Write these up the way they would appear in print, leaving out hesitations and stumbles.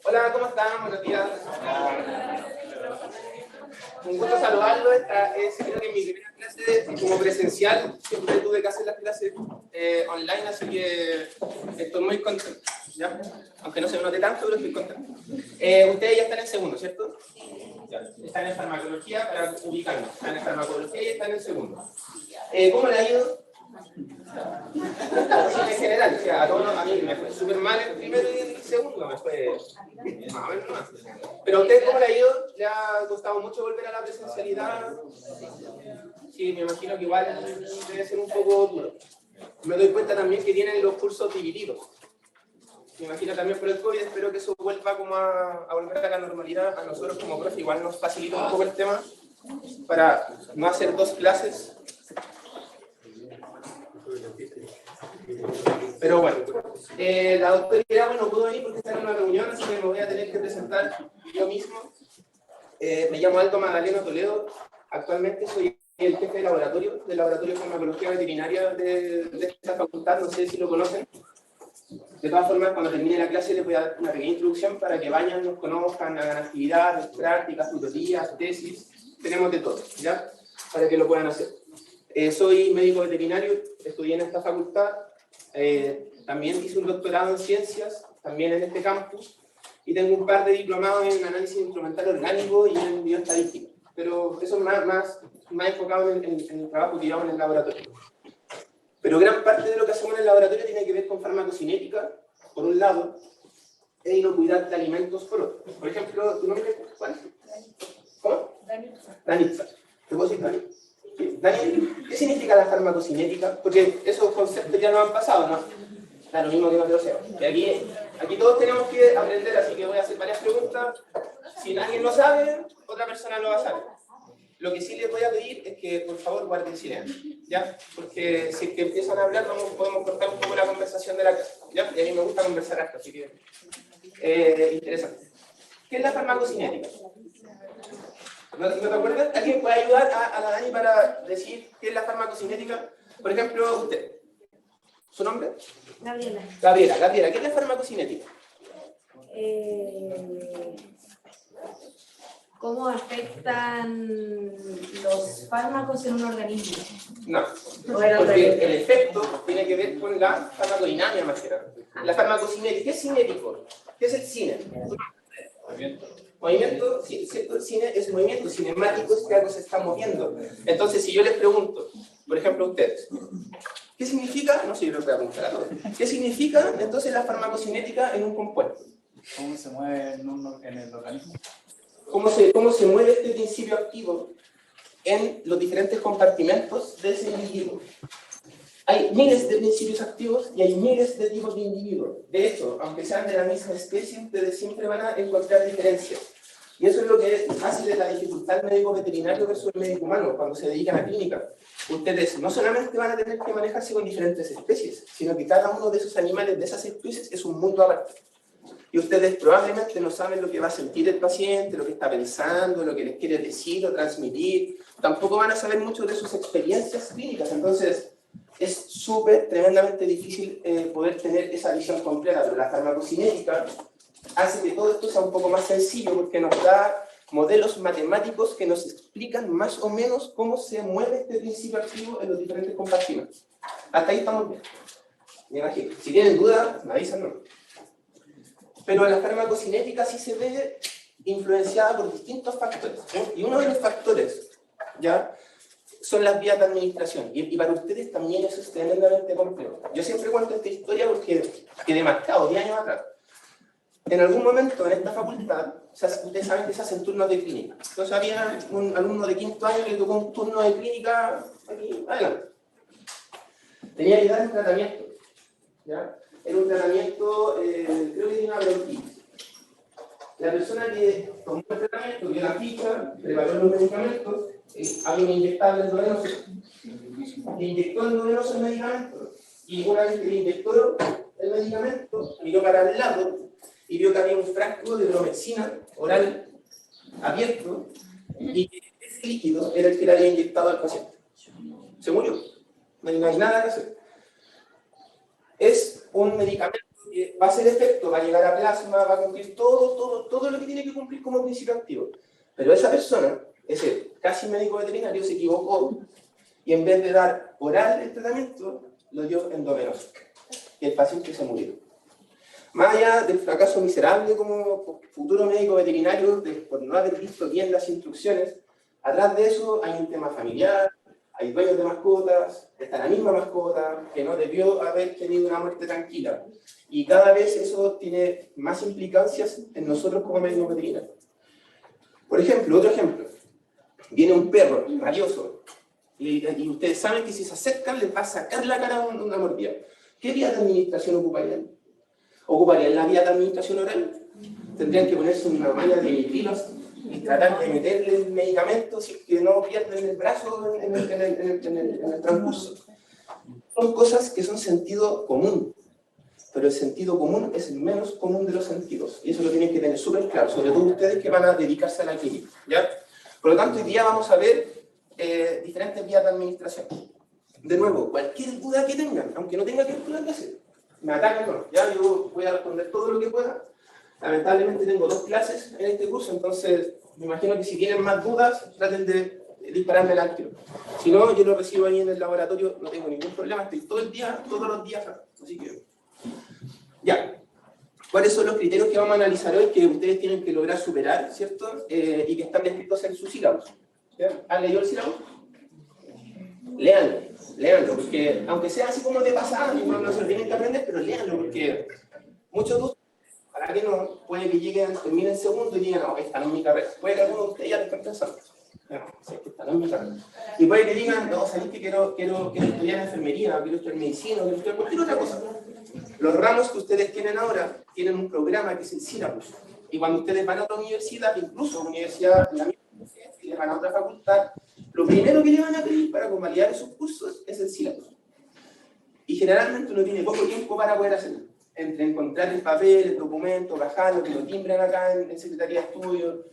Hola, ¿cómo están? Buenos días. Un gusto saludarlo. Esta es, creo que mi primera clase como presencial. Siempre tuve que hacer las clases online, así que estoy muy contento, ¿ya? Aunque no se me note tanto, pero estoy contento. Ustedes ya están en segundo, ¿cierto? Ya. Están en farmacología para ubicarnos. Están en farmacología y están en segundo. ¿Cómo le ha ido? En general, o sea, a mí me fue súper mal el primero y el segundo, me fue más o menos más. Pero a ustedes, ¿cómo le ha ido? ¿Le ha costado mucho volver a la presencialidad? Sí, me imagino que igual debe ser un poco duro. Me doy cuenta también que tienen los cursos divididos. Me imagino también por el COVID, espero que eso vuelva como a volver a la normalidad. A nosotros como profe igual nos facilita un poco el tema para no hacer dos clases. Pero bueno, la doctora Iragüe no pudo venir porque está en una reunión, así que me voy a tener que presentar yo mismo. Me llamo Aldo Magdaleno Toledo, actualmente soy el jefe del laboratorio de farmacología veterinaria de esta facultad, no sé si lo conocen. De todas formas, cuando termine la clase les voy a dar una pequeña introducción para que vayan, nos conozcan, hagan actividades, prácticas, tutorías, tesis, tenemos de todo, ¿ya? Para que lo puedan hacer. Soy médico veterinario, estudié en esta facultad, también hice un doctorado en ciencias, también en este campus, y tengo un par de diplomados en análisis instrumental orgánico y en bioestadística, pero eso es más enfocado en el trabajo que llevamos en el laboratorio. Pero gran parte de lo que hacemos en el laboratorio tiene que ver con farmacocinética, por un lado, e inocuidad de alimentos, por otro. Por ejemplo, ¿tu nombre cuál es? ¿Cómo? Danitza. ¿Te puedo decir Dani? Dani, ¿qué significa la farmacocinética? Porque esos conceptos ya no han pasado, ¿no? Da lo mismo que no te lo sepa. Y aquí todos tenemos que aprender, así que voy a hacer varias preguntas. Si alguien lo sabe, otra persona lo va a saber. Lo que sí les voy a pedir es que, por favor, guarden silencio, ¿ya? Porque si es que empiezan a hablar, podemos cortar un poco la conversación de la clase, ¿ya? Y a mí me gusta conversar hasta, así que interesante. ¿Qué es la farmacocinética? ¿No te acuerdas? ¿Alguien puede ayudar a la Dani para decir qué es la farmacocinética? Por ejemplo, usted. ¿Su nombre? Gabriela. Gabriela, ¿qué es la farmacocinética? ¿Cómo afectan los fármacos en un organismo? No, porque el efecto tiene que ver con la farmacodinámica más que nada. La farmacocinética, ¿qué es cinético? ¿Qué es el cine? Movimiento, cine es movimiento, cinemático es que algo se está moviendo. Entonces, si yo les pregunto, por ejemplo a ustedes, ¿qué significa? No sé, yo les voy a preguntar a todos. ¿Qué significa entonces la farmacocinética en un compuesto? ¿Cómo se mueve en el organismo? ¿Cómo se mueve este principio activo en los diferentes compartimentos de ese individuo? Hay miles de principios activos y hay miles de tipos de individuos. De hecho, aunque sean de la misma especie, ustedes siempre van a encontrar diferencias. Y eso es lo que hace de la dificultad del médico veterinario versus el médico humano cuando se dedican a clínica. Ustedes no solamente van a tener que manejarse con diferentes especies, sino que cada uno de esos animales, de esas especies, es un mundo aparte. Y ustedes probablemente no saben lo que va a sentir el paciente, lo que está pensando, lo que les quiere decir o transmitir. Tampoco van a saber mucho de sus experiencias clínicas. Entonces, es súper, tremendamente difícil poder tener esa visión completa. Pero la farmacocinética hace que todo esto sea un poco más sencillo porque nos da modelos matemáticos que nos explican más o menos cómo se mueve este principio activo en los diferentes compartimentos. Hasta ahí estamos bien. Me imagino. Si tienen dudas, me avisan, ¿no? Pero la farmacocinética sí se ve influenciada por distintos factores, ¿sí? Y uno de los factores, ¿ya?, son las vías de administración, y para ustedes también eso es tremendamente complejo. Yo siempre cuento esta historia porque quedé marcado 10 años atrás. En algún momento en esta facultad, ustedes saben que se hacen turnos de clínica. Entonces había un alumno de quinto año que le tocó un turno de clínica aquí adelante. Tenía que dar un tratamiento, ¿ya? Era un tratamiento, creo que de una bronquitis. La persona que tomó el tratamiento, vio la ficha, preparó los medicamentos, había un inyectable endovenoso, le inyectó endovenoso el medicamento, y una vez que le inyectó el medicamento, miró para el lado y vio que había un frasco de bromexina oral abierto, y ese líquido era el que le había inyectado al paciente. Se murió. No hay nada que hacer. Es un medicamento que va a hacer efecto, va a llegar a plasma, va a cumplir todo lo que tiene que cumplir como principio activo. Pero esa persona, ese casi médico veterinario, se equivocó y en vez de dar oral el tratamiento, lo dio endovenoso. Y el paciente se murió. Más allá del fracaso miserable como futuro médico veterinario, por no haber visto bien las instrucciones, atrás de eso hay un tema familiar, hay dueños de mascotas, está la misma mascota, que no debió haber tenido una muerte tranquila. Y cada vez eso tiene más implicancias en nosotros como médicos veterinarios. Por ejemplo, otro ejemplo. Viene un perro rabioso, y ustedes saben que si se acercan les va a sacar la cara una mordida. ¿Qué vía de administración ocuparían? ¿Ocuparían la vía de administración oral? Tendrían que ponerse una malla de nitrilos y tratar de meterle el medicamento si es que no pierden el brazo en el transcurso. Son cosas que son sentido común, pero el sentido común es el menos común de los sentidos, y eso lo tienen que tener súper claro, sobre todo ustedes que van a dedicarse a la clínica, ¿ya? Por lo tanto, hoy día vamos a ver diferentes vías de administración. De nuevo, cualquier duda que tengan, aunque no tenga que estudiar qué hacer, me atacan, no, ya yo voy a responder todo lo que pueda. Lamentablemente tengo 2 clases en este curso, entonces me imagino que si tienen más dudas, traten de dispararme al tiro. Si no, yo lo recibo ahí en el laboratorio, no tengo ningún problema, estoy todo el día, todos los días acá. Así que, ya. ¿Cuáles son los criterios que vamos a analizar hoy que ustedes tienen que lograr superar, ¿cierto? Y que están descritos en su sílabus. ¿Han leído el sílabus? Léanlo, porque aunque sea así como de pasada, no se lo tienen que aprender, pero léanlo, porque muchos de ustedes, para que no, puede que lleguen, terminen segundo y digan, no, esta no es mi carrera. Puede que algunos de ustedes ya lo estén pensando. No, esta no es mi carrera. Y puede que digan, no, sabéis que quiero estudiar enfermería, quiero estudiar medicina, quiero estudiar cualquier otra cosa. Los ramos que ustedes tienen ahora tienen un programa que es el sílabus. Y cuando ustedes van a otra universidad, incluso universidad, la misma universidad, si les van a otra facultad, lo primero que le van a pedir para convalidar esos cursos es el sílabus. Y generalmente uno tiene poco tiempo para poder hacerlo. Entre encontrar el papel, el documento, bajarlo, que lo timbren acá en Secretaría de Estudios,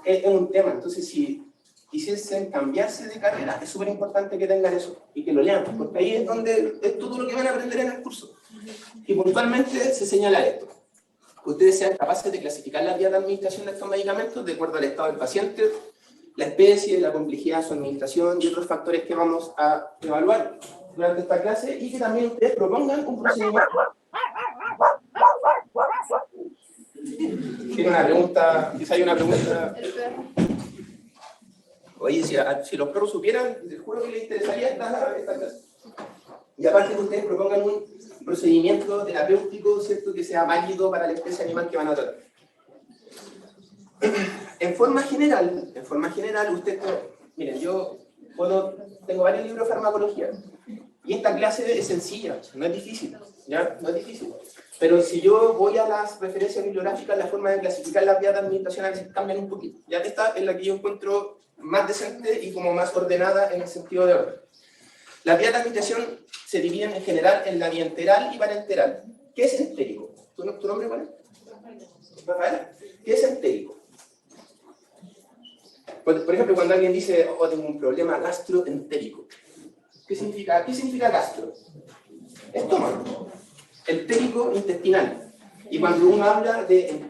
es un tema. Entonces, si quisiesen cambiarse de carrera, es súper importante que tengan eso y que lo lean, porque ahí es donde es todo lo que van a aprender en el curso. Y puntualmente se señala esto: que ustedes sean capaces de clasificar las vías de administración de estos medicamentos de acuerdo al estado del paciente, la especie, la complejidad de su administración y otros factores que vamos a evaluar durante esta clase, y que también ustedes propongan un procedimiento. Tiene una pregunta, quizá hay una pregunta. Oye, si los perros supieran, les juro que les interesaría esta clase. Y aparte que ustedes propongan un procedimiento terapéutico, ¿cierto?, que sea válido para la especie animal que van a tratar. En forma general, ustedes, miren, yo tengo varios libros de farmacología, y esta clase es sencilla, no es difícil, ¿ya? No es difícil. Pero si yo voy a las referencias bibliográficas, la forma de clasificar las vías de administración a veces cambian un poquito. Ya esta es la que yo encuentro más decente y como más ordenada en el sentido de orden. Las vías de administración se dividen en general en la dienteral y parenteral. ¿Qué es entérico? ¿Tu nombre cuál es? Rafael. ¿Qué es entérico? Por ejemplo, cuando alguien dice, oh, tengo un problema gastroentérico. ¿Qué significa gastro? Estómago. Entérico, intestinal. Y cuando uno habla de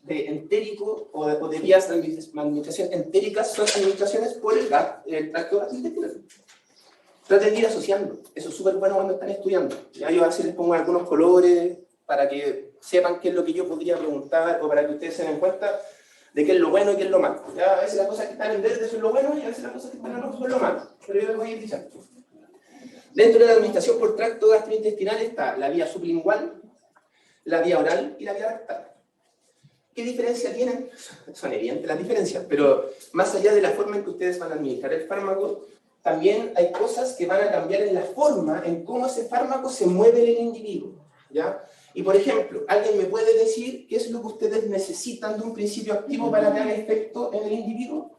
entérico o de vías de administración entéricas, son administraciones por el tracto gastrointestinal. Traten de ir asociando. Eso es súper bueno cuando están estudiando. Ya yo a veces les pongo algunos colores para que sepan qué es lo que yo podría preguntar, o para que ustedes se den cuenta. de qué es lo bueno y qué es lo malo. ¿Ya? A veces las cosas que están en verde son lo bueno y a veces las cosas que están en rojo son lo malo. Pero yo les voy a ir diciendo. Dentro de la administración por tracto gastrointestinal está la vía sublingual, la vía oral y la vía rectal. ¿Qué diferencia tienen? Son evidentes las diferencias, pero más allá de la forma en que ustedes van a administrar el fármaco, también hay cosas que van a cambiar en la forma en cómo ese fármaco se mueve en el individuo, ¿ya? Y por ejemplo, ¿alguien me puede decir qué es lo que ustedes necesitan de un principio activo para que haga efecto en el individuo?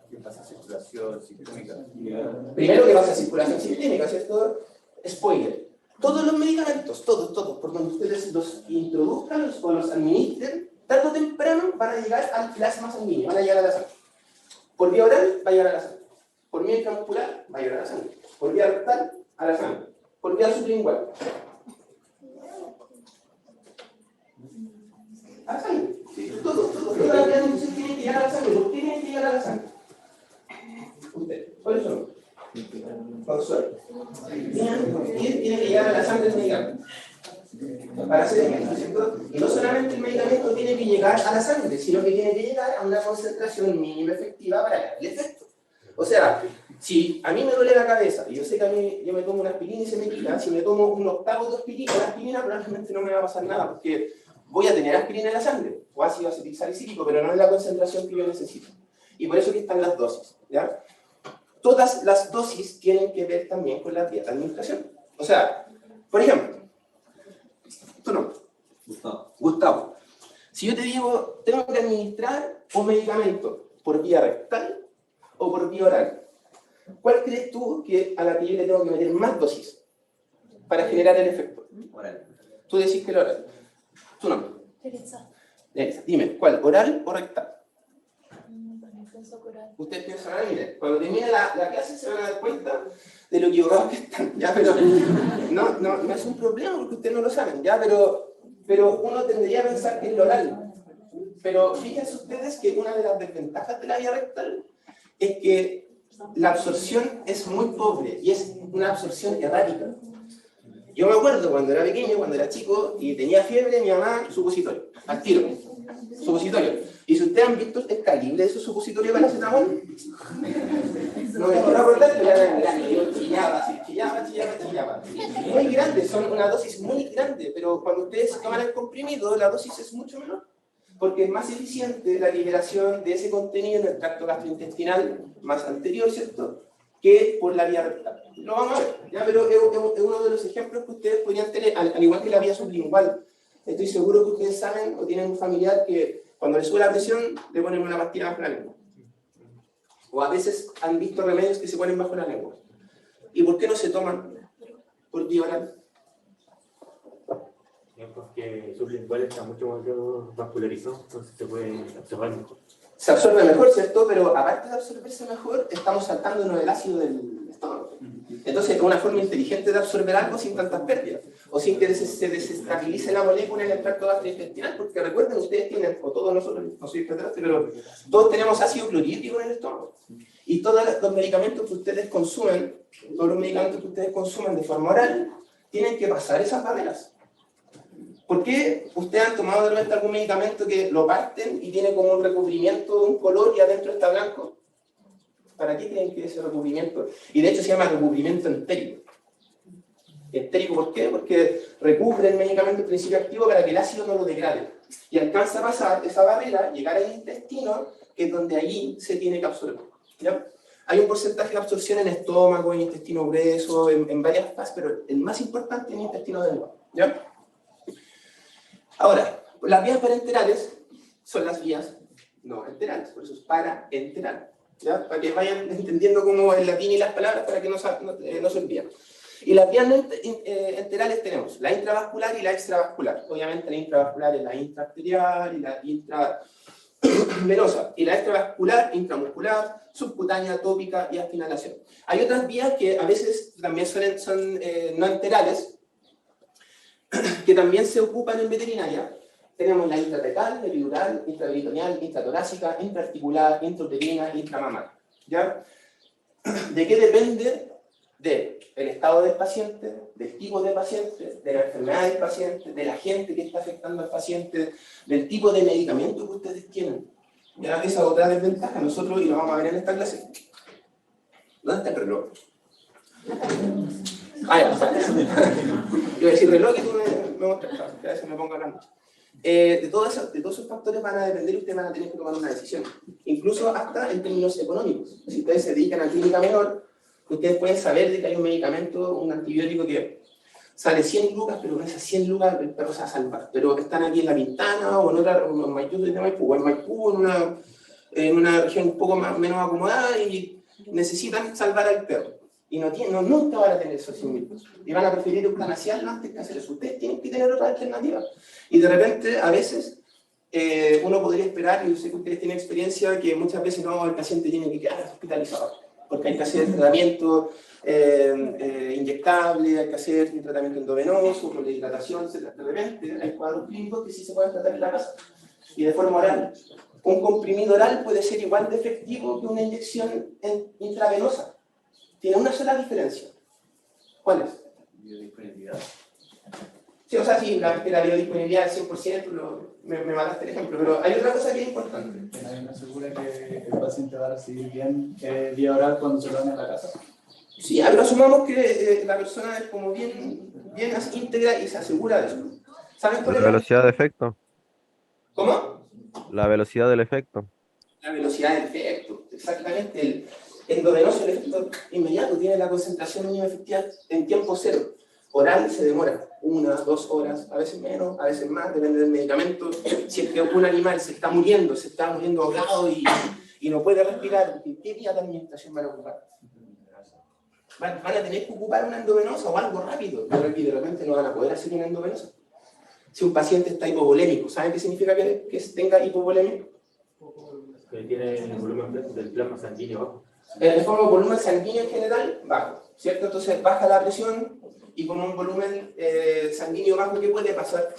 ¿Qué pasa? Circulación sistémica. Primero que pasa circulación sistémica, ¿cierto? Spoiler. Todos los medicamentos, todos, por donde ustedes los introduzcan o los administren, tarde o temprano van a llegar al plasma sanguíneo, van a llegar a la sangre. Por vía oral, va a llegar a la sangre. Por vía intramuscular, va a llegar a la sangre. Por vía rectal, a la sangre. Por vía sublingual. A la sangre. Todas las vías de infusión tienen que llegar a la sangre. ¿Por qué tienen que llegar a la sangre? Usted, ¿cuál es su nombre? Consuelo. Tiene que llegar a la sangre el medicamento. Para hacer efecto, ¿cierto? Y no solamente el medicamento tiene que llegar a la sangre, sino que tiene que llegar a una concentración mínima efectiva para que haga el efecto. O sea, si a mí me duele la cabeza, y yo sé que yo me tomo una aspirina y se me quita, si me tomo un octavo de aspirina probablemente no me va a pasar nada, porque voy a tener aspirina en la sangre, o ácido acetilsalicílico, pero no en la concentración que yo necesito. Y por eso aquí están las dosis, ¿ya? Todas las dosis tienen que ver también con la vía de administración. O sea, por ejemplo, tu nombre. Gustavo. Si yo te digo, tengo que administrar un medicamento por vía rectal o por vía oral, ¿cuál crees tú que a la que yo le tengo que meter más dosis para generar el efecto? Oral. Tú decís que el oral. Tu nombre. Teresa. Dime, ¿cuál? ¿Oral o rectal? Pienso oral. Ustedes piensan, miren, cuando termine la clase se van a dar cuenta de lo equivocados que están, ¿ya? Pero no es un problema porque ustedes no lo saben, ¿ya? Pero uno tendría que pensar que es lo oral. Pero fíjense ustedes que una de las desventajas de la vía rectal es que la absorción es muy pobre y es una absorción errática. Yo me acuerdo cuando era pequeño, cuando era chico y tenía fiebre, mi mamá, supositorio, al tiro, supositorio. Y si ustedes han visto el calibre de esos supositorios para paracetamol, no me quiero acordar, pero eran grandes, yo chillaba. Muy grandes, son una dosis muy grande, pero cuando ustedes toman el comprimido, la dosis es mucho menor, porque es más eficiente la liberación de ese contenido en el tracto gastrointestinal más anterior, ¿cierto?, que por la vía rectal. Lo vamos a ver, ¿ya? Pero es uno de los ejemplos que ustedes podrían tener, al igual que la vía sublingual. Estoy seguro que ustedes saben o tienen un familiar que cuando le sube la presión le ponen una pastilla bajo la lengua. O a veces han visto remedios que se ponen bajo la lengua. ¿Y por qué no se toman por vía oral? Porque sublingual está mucho más vascularizado, entonces se puede absorber mejor. Se absorbe mejor, ¿cierto? Pero aparte de absorberse mejor, estamos saltándonos el ácido del estómago. Entonces es una forma inteligente de absorber algo sin tantas pérdidas, o sin que se desestabilice la molécula en el tracto gastrointestinal, porque recuerden, ustedes tienen, o todos nosotros, no soy extraterrestre, pero todos tenemos ácido clorhídrico en el estómago. Y todos los medicamentos que ustedes consumen, de forma oral, tienen que pasar esas barreras. ¿Por qué ustedes han tomado de repente algún medicamento que lo parten y tiene como un recubrimiento de un color y adentro está blanco? ¿Para qué creen que es ese recubrimiento? Y de hecho se llama recubrimiento entérico. ¿Entérico por qué? Porque recubre el medicamento el principio activo para que el ácido no lo degrade. Y alcanza a pasar esa barrera, llegar al intestino, que es donde allí se tiene que absorber. ¿Ya? Hay un porcentaje de absorción en estómago, en intestino grueso, en varias fases, pero el más importante es en el intestino delgado. ¿Ya? Ahora, las vías parenterales son las vías no enterales, por eso es parenteral, ¿ya? Para que vayan entendiendo cómo el latín y las palabras para que no se olviden. Y las vías enterales tenemos la intravascular y la extravascular. Obviamente la intravascular es la intraarterial y la intravenosa. Y la extravascular, intramuscular, subcutánea, tópica y hasta inhalación. Hay otras vías que a veces también son no enterales, que también se ocupan en veterinaria. Tenemos la intratecal, epidural, intraperitoneal, intratorácica, intraarticular, intrauterina, intramamaria. ¿Ya? ¿De qué depende del estado del paciente, del tipo de paciente, de la enfermedad del paciente, de la gente que está afectando al paciente, del tipo de medicamento que ustedes tienen. Ya esa es otra desventaja. Nosotros, y lo vamos a ver en esta clase. ¿Dónde está el reloj? Ah, ya, iba a decir reloj y tú me mostras, que a veces me pongo a hablar mucho. De todos esos factores van a depender y ustedes van a tener que tomar una decisión. Incluso hasta en términos económicos. Si ustedes se dedican a clínica menor, ustedes pueden saber de que hay un medicamento, un antibiótico que sale 100 lucas, pero con esas 100 lucas el perro se va a salvar. Pero están aquí en La Pintana o en otra, o en Maipú, en una región un poco menos acomodada y necesitan salvar al perro. Y nunca van a tener esos 100.000 pesos. Y van a preferir eutanasiarlo antes que hacer eso. Ustedes tienen que tener otra alternativa. Y de repente, a veces, uno podría esperar, y yo sé que ustedes tienen experiencia, que muchas veces no, el paciente tiene que quedar hospitalizado. Porque hay que hacer tratamiento inyectable, hay que hacer un tratamiento endovenoso, con la hidratación, etc. De repente, hay cuadros clínicos que sí se pueden tratar en la casa. Y de forma oral. Un comprimido oral puede ser igual de efectivo que una inyección intravenosa. Tiene una sola diferencia. ¿Cuál es? Biodisponibilidad. Sí, o sea, sí, la biodisponibilidad es 100%, me mataste el ejemplo, pero hay otra cosa que es importante. ¿Nadie me asegura que el paciente va a recibir bien vía oral cuando se lo den en la casa? Sí, pero asumamos que la persona es como bien íntegra y se asegura de eso. ¿Saben cuál La es velocidad de efecto. ¿Cómo? La velocidad del efecto. La velocidad del efecto, exactamente. El endovenoso, el efecto inmediato, tiene la concentración mínima efectiva en tiempo cero. Oral se demora 1, 2 horas, a veces menos, a veces más, depende del medicamento. Si es que un animal se está muriendo ahogado y no puede respirar, ¿qué vía de administración van a ocupar? Van a tener que ocupar una endovenosa o algo rápido, pero de repente no van a poder hacer una endovenosa. Si un paciente está hipovolémico, ¿saben qué significa que tenga hipovolemia? Que tiene el volumen del plasma sanguíneo bajo. El volumen sanguíneo en general bajo, ¿cierto? Entonces baja la presión y con un volumen sanguíneo bajo, ¿qué puede pasar?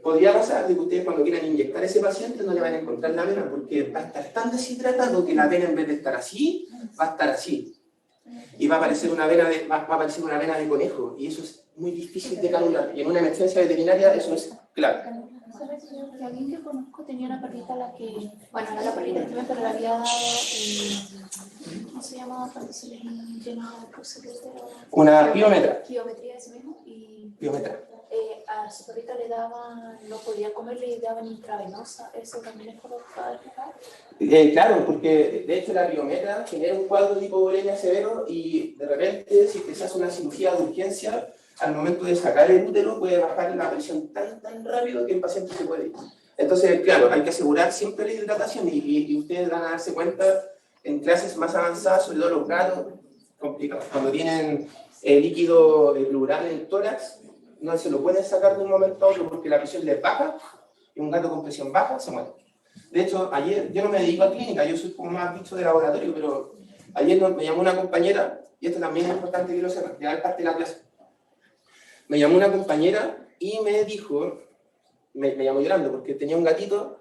Podría pasar de que ustedes cuando quieran inyectar a ese paciente no le van a encontrar la vena porque va a estar tan deshidratado que la vena en vez de estar así, va a estar así. Y va a aparecer una vena de conejo y eso es muy difícil de canular. Y en una emergencia veterinaria eso es clave. Que alguien que conozco tenía una perrita a la que, bueno, no la perrita pero le había dado, ¿cómo se llamaba cuando se les llenaba el secreto? Una piometra. Piometría, ese mismo, y Piometra. a su perrita le daban, no podía comer, le daban intravenosa, ¿eso también es por lo que Claro, porque de hecho la piometra genera un cuadro de hipovolemia severo y de repente si se hace una cirugía de urgencia, al momento de sacar el útero puede bajar la presión tan rápido que el paciente se puede ir. Entonces, claro, hay que asegurar siempre la hidratación y ustedes van a darse cuenta en clases más avanzadas, sobre todo los gatos, complicados. Cuando tienen líquido pleural en el tórax, no se lo pueden sacar de un momento a otro porque la presión les baja y un gato con presión baja se muere. De hecho, ayer, yo no me dedico a clínica, yo soy como más bicho de laboratorio, pero ayer me llamó una compañera, y esto también es importante que lo sepan, ya es parte de la clase. Me llamó una compañera y me dijo, me llamó llorando porque tenía un gatito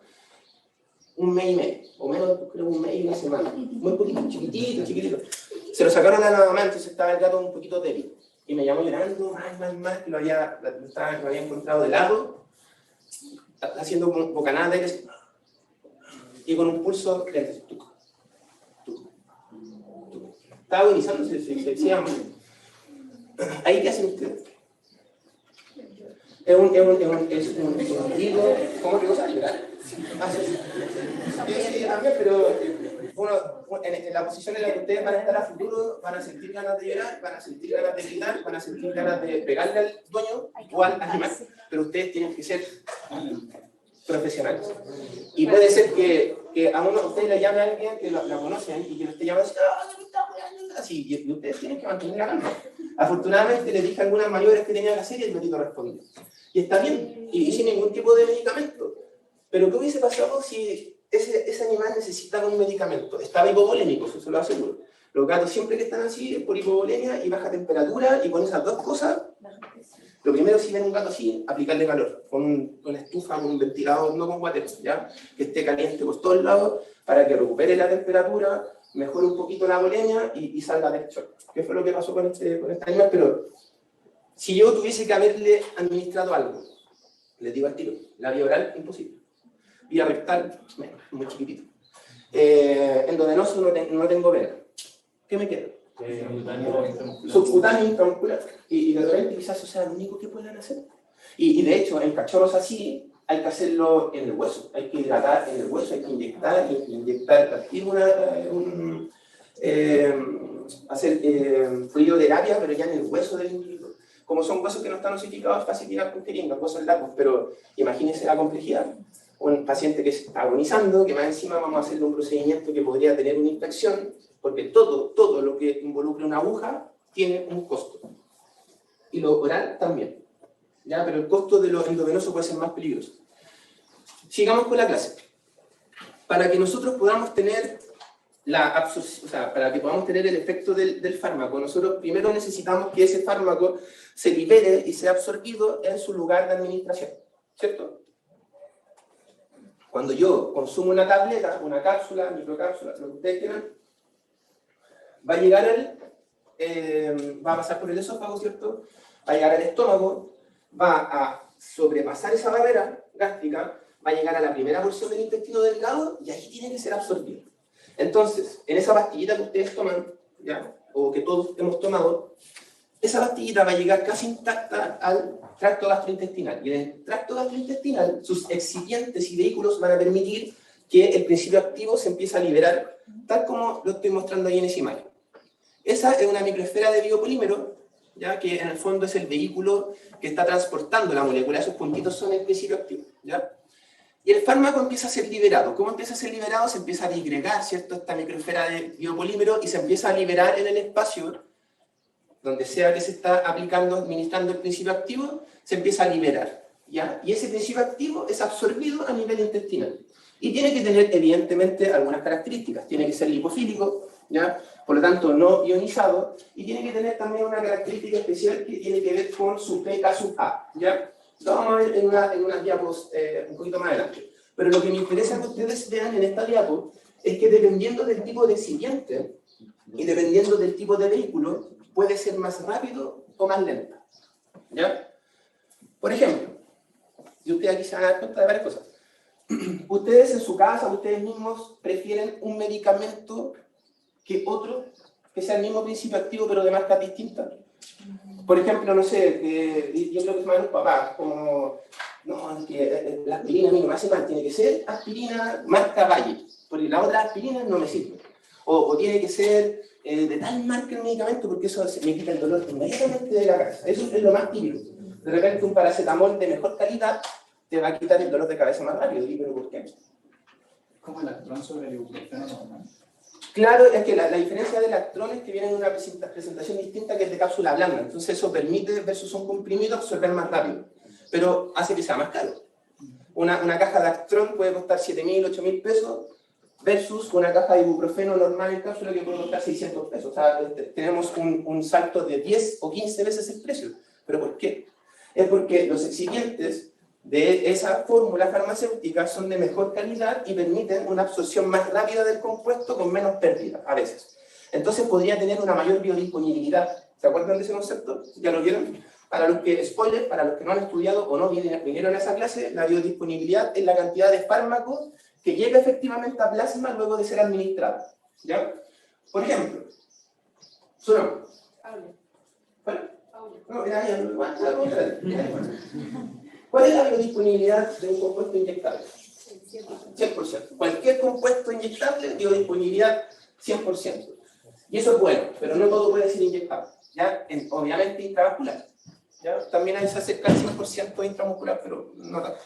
1 mes y medio, o menos, creo 1 mes y 1 semana, muy poquito, chiquitito. Se lo sacaron a la mamá, entonces estaba el gato un poquito débil. Y me llamó llorando, mal, que lo había encontrado de lado, haciendo bocanadas de aire, y con un pulso lento. Estaba agonizándose, se llama. ¿Ahí qué hacen ustedes? Es un hilo, ¿cómo que cosa? ¿Llorar? Sí, también, pero en la posición en la que ustedes van a estar a futuro, van a sentir ganas de llorar, van a sentir ganas de gritar, van a sentir ganas de pegarle al dueño o al animal, pero ustedes tienen que ser profesionales. Y puede ser que a ustedes le llame a alguien que la conocen y que lo esté llamando así, y ustedes tienen que mantener la calma. Afortunadamente le dije algunas maniobras que tenía que hacer y el gatito respondió. Y está bien, y sin ningún tipo de medicamento. Pero ¿qué hubiese pasado si ese animal necesitaba un medicamento? Estaba hipovolémico, eso se lo aseguro. Los gatos siempre que están así es por hipovolemia y baja temperatura, y con esas dos cosas, lo primero si ven un gato así, aplicarle calor, con una estufa, con un ventilador, no con guateros, ¿ya? Que esté caliente por todos lados, para que recupere la temperatura, mejore un poquito la volemia y salga del shock. ¿Qué fue lo que pasó con este animal? Pero si yo tuviese que haberle administrado algo, les digo al tiro, la vía oral, imposible. Vía rectal, menos, muy chiquitito. Endovenoso no tengo vena. ¿Qué me queda? Subcutáneo intramuscular. Y de repente quizás eso sea lo único que puedan hacer. Y de hecho, en cachorros así, hay que hacerlo en el hueso. Hay que hidratar en el hueso, hay que inyectar hacer fluidoterapia, pero ya en el hueso del individuo. Como son huesos que no están osificados, es fácil tirar con jeringas, huesos largos, pero imagínense la complejidad. Un paciente que está agonizando, que más encima vamos a hacerle un procedimiento que podría tener una infección, porque todo lo que involucre una aguja tiene un costo. Y lo oral también. ¿Ya? Pero el costo de lo endovenoso puede ser más peligroso. Sigamos con la clase. Para que nosotros podamos tener la absorción, o sea, para que podamos tener el efecto del fármaco, nosotros primero necesitamos que ese fármaco se libere y sea absorbido en su lugar de administración. ¿Cierto? Cuando yo consumo una tableta, una cápsula, microcápsula, lo que ustedes quieran, va a llegar va a pasar por el esófago, ¿cierto? Va a llegar al estómago, va a sobrepasar esa barrera gástrica, va a llegar a la primera porción del intestino delgado y ahí tiene que ser absorbido. Entonces, en esa pastillita que ustedes toman, ¿ya? O que todos hemos tomado, esa pastillita va a llegar casi intacta al tracto gastrointestinal. Y en el tracto gastrointestinal, sus excipientes y vehículos van a permitir que el principio activo se empiece a liberar, tal como lo estoy mostrando ahí en esa imagen. Esa es una microesfera de biopolímero, ¿ya? Que en el fondo es el vehículo que está transportando la molécula. Esos puntitos son el principio activo, ¿ya? Y el fármaco empieza a ser liberado. ¿Cómo empieza a ser liberado? Se empieza a disgregar, ¿cierto? Esta microesfera de biopolímero y se empieza a liberar en el espacio, donde sea que se está aplicando, administrando el principio activo, se empieza a liberar, ¿ya? Y ese principio activo es absorbido a nivel intestinal. Y tiene que tener, evidentemente, algunas características. Tiene que ser lipofílico, ¿ya? Por lo tanto, no ionizado. Y tiene que tener también una característica especial que tiene que ver con su pK sub A, ¿ya? Lo vamos a ver en unas diapos un poquito más adelante. Pero lo que me interesa que ustedes vean en esta diapo es que dependiendo del tipo de excipiente y dependiendo del tipo de vehículo, puede ser más rápido o más lenta, ¿ya? Por ejemplo, y ustedes aquí se van a dar cuenta de varias cosas. Ustedes en su casa, ustedes mismos, prefieren un medicamento que otro, que sea el mismo principio activo pero de marcas distintas. Por ejemplo, no sé, yo creo que es más los papás, como, no, es que la aspirina a mí no me hace mal, tiene que ser aspirina marca Valle, porque la otra aspirina no me sirve. O tiene que ser de tal marca el medicamento porque eso me quita el dolor inmediatamente de la cabeza. Eso es lo más típico. De repente un paracetamol de mejor calidad te va a quitar el dolor de cabeza más rápido. ¿Y pero por qué? ¿Cómo el Actron sobre el ibuprofeno normal? Claro, es que la diferencia del Actron es que viene en una presentación distinta que es de cápsula blanda. Entonces eso permite, versus un comprimido, absorber más rápido. Pero hace que sea más caro. Una caja de Actron puede costar 7.000, 8.000 pesos versus una caja de ibuprofeno normal en cápsula que puede costar 600 pesos. O sea, tenemos un salto de 10 o 15 veces el precio. ¿Pero por qué? Es porque los excipientes de esa fórmula farmacéutica son de mejor calidad y permiten una absorción más rápida del compuesto con menos pérdida, a veces. Entonces podría tener una mayor biodisponibilidad. ¿Se acuerdan de ese concepto? ¿Ya lo vieron? Para los que, spoiler, para los que no han estudiado o no vinieron a esa clase, la biodisponibilidad es la cantidad de fármacos que llega efectivamente a plasma luego de ser administrado. ¿Ya? Por ejemplo, su nombre. ¿Cuál? No, ¿cuál es la biodisponibilidad de un compuesto inyectable? 100%. Cualquier compuesto inyectable, biodisponibilidad 100%. Y eso es bueno, pero no todo puede ser inyectable. ¿Ya? Obviamente intravascular. ¿Ya? También ahí se acerca al 100% intramuscular, pero no tanto.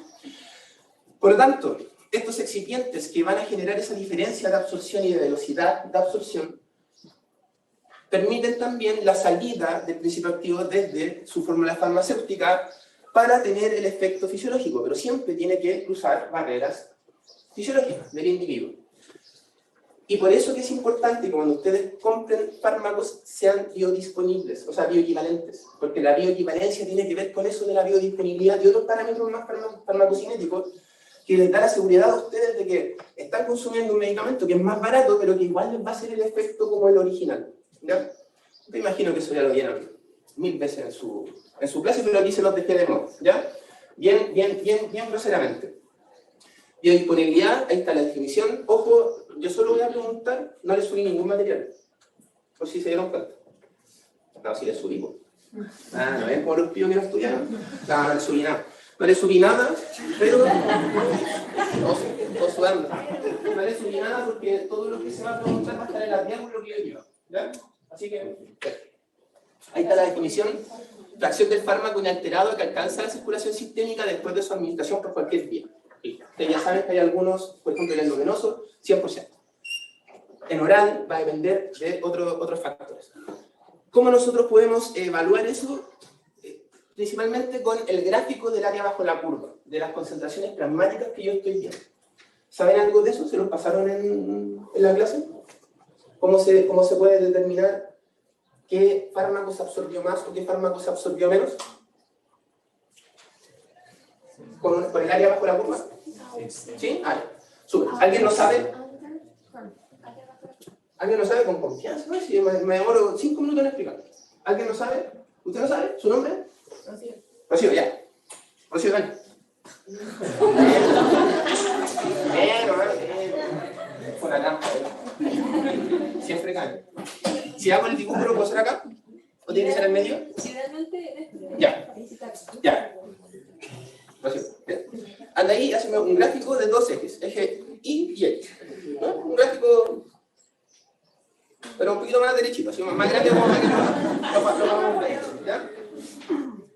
Por lo tanto, estos excipientes que van a generar esa diferencia de absorción y de velocidad de absorción permiten también la salida del principio activo desde su fórmula farmacéutica para tener el efecto fisiológico, pero siempre tiene que cruzar barreras fisiológicas del individuo. Y por eso que es importante que cuando ustedes compren fármacos sean biodisponibles, o sea, bioequivalentes, porque la bioequivalencia tiene que ver con eso de la biodisponibilidad y otros parámetros más farmacocinéticos que les da la seguridad a ustedes de que están consumiendo un medicamento que es más barato, pero que igual les va a hacer el efecto como el original. ¿Ya? Te imagino que eso ya lo vieron 1000 veces en su clase, pero aquí se los dejé de nuevo. ¿Ya? Bien groseramente. Biodisponibilidad, ahí está la definición. Ojo, yo solo voy a preguntar, no le subí ningún material. Por si se dieron cuenta. No, sí le subimos. No es como los pibos que no estudiaron. No le subí nada. No le subí nada, pero... No sudando. No le subí nada porque todo lo que se va a preguntar va a estar en la diagonal lo que yo llevo. ¿Ya? Así que... ahí está la definición. Fracción del fármaco inalterado que alcanza la circulación sistémica después de su administración por cualquier vía. Ustedes ya saben que hay algunos, por ejemplo, el endovenoso, 100%. En oral va a depender de otros factores. ¿Cómo nosotros podemos evaluar eso? Principalmente con el gráfico del área bajo la curva, de las concentraciones plasmáticas que yo estoy viendo. ¿Saben algo de eso? ¿Se los pasaron en la clase? ¿Cómo se puede determinar qué fármaco se absorbió más o qué fármaco se absorbió menos? ¿Con el área bajo la curva? ¿Sí? Súper. ¿Alguien lo sabe? ¿Alguien lo sabe con confianza? ¿No? Si me demoro 5 minutos en explicar. ¿Alguien lo sabe? ¿Usted lo sabe? ¿Su nombre? Rocío, ya. Rocío, ven. Por acá. Siempre cae. Si hago el dibujo, ¿lo puedo hacer acá? ¿O tiene que ser en medio? Ya. Rocío, bien. Anda ahí, hazme un gráfico de dos ejes. Eje Y y X. ¿No? Un gráfico... pero un poquito más derechito, así más grande como para que lo vamos a ver, ¿ya?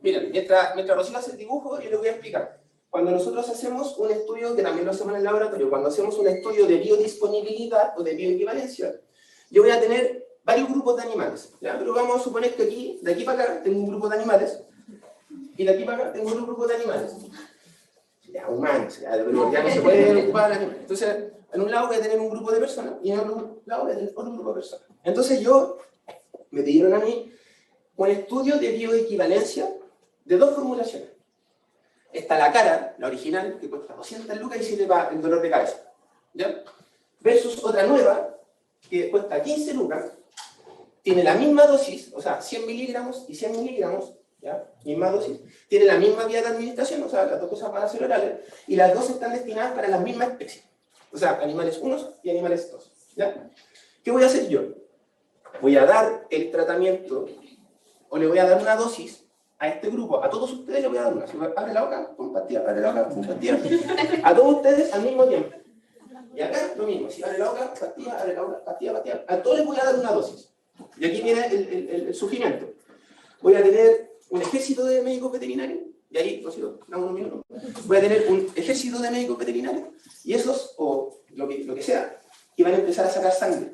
Miren, mientras Rocío hace el dibujo, yo les voy a explicar. Cuando nosotros hacemos un estudio, que también lo hacemos en el laboratorio, cuando hacemos un estudio de biodisponibilidad o de bioequivalencia, yo voy a tener varios grupos de animales, ¿ya? Pero vamos a suponer que aquí, de aquí para acá, tengo un grupo de animales, y de aquí para acá tengo otro grupo de animales. Ya, humanos, pero ya no se puede ocupar de animales. Entonces, en un lado voy a tener un grupo de personas y en otro lado voy a tener otro grupo de personas. Entonces me pidieron a mí un estudio de bioequivalencia de dos formulaciones. Está la cara, la original, que cuesta 200 lucas y sirve para el dolor de cabeza. ¿Ya? Versus otra nueva, que cuesta 15 lucas, tiene la misma dosis, o sea, 100 miligramos y 100 miligramos, ¿ya? Misma dosis, tiene la misma vía de administración, o sea, las dos cosas van a ser orales, y las dos están destinadas para las mismas especies. O sea, animales 1 y animales 2. ¿Ya? ¿Qué voy a hacer yo? Voy a dar el tratamiento, o le voy a dar una dosis a este grupo. A todos ustedes le voy a dar una. Si abre la boca, pum, pastilla, abre la boca, pum, pastilla. A todos ustedes al mismo tiempo. Y acá lo mismo. Si abre la boca, pastilla, abre la boca, pastilla, pastilla. A todos les voy a dar una dosis. Y aquí viene el sufrimiento. Voy a tener un ejército de médicos veterinarios. Y ahí, Rocío, dame un minuto. Voy a tener un ejército de médicos veterinarios. Y esos, o lo que sea, y van a empezar a sacar sangre.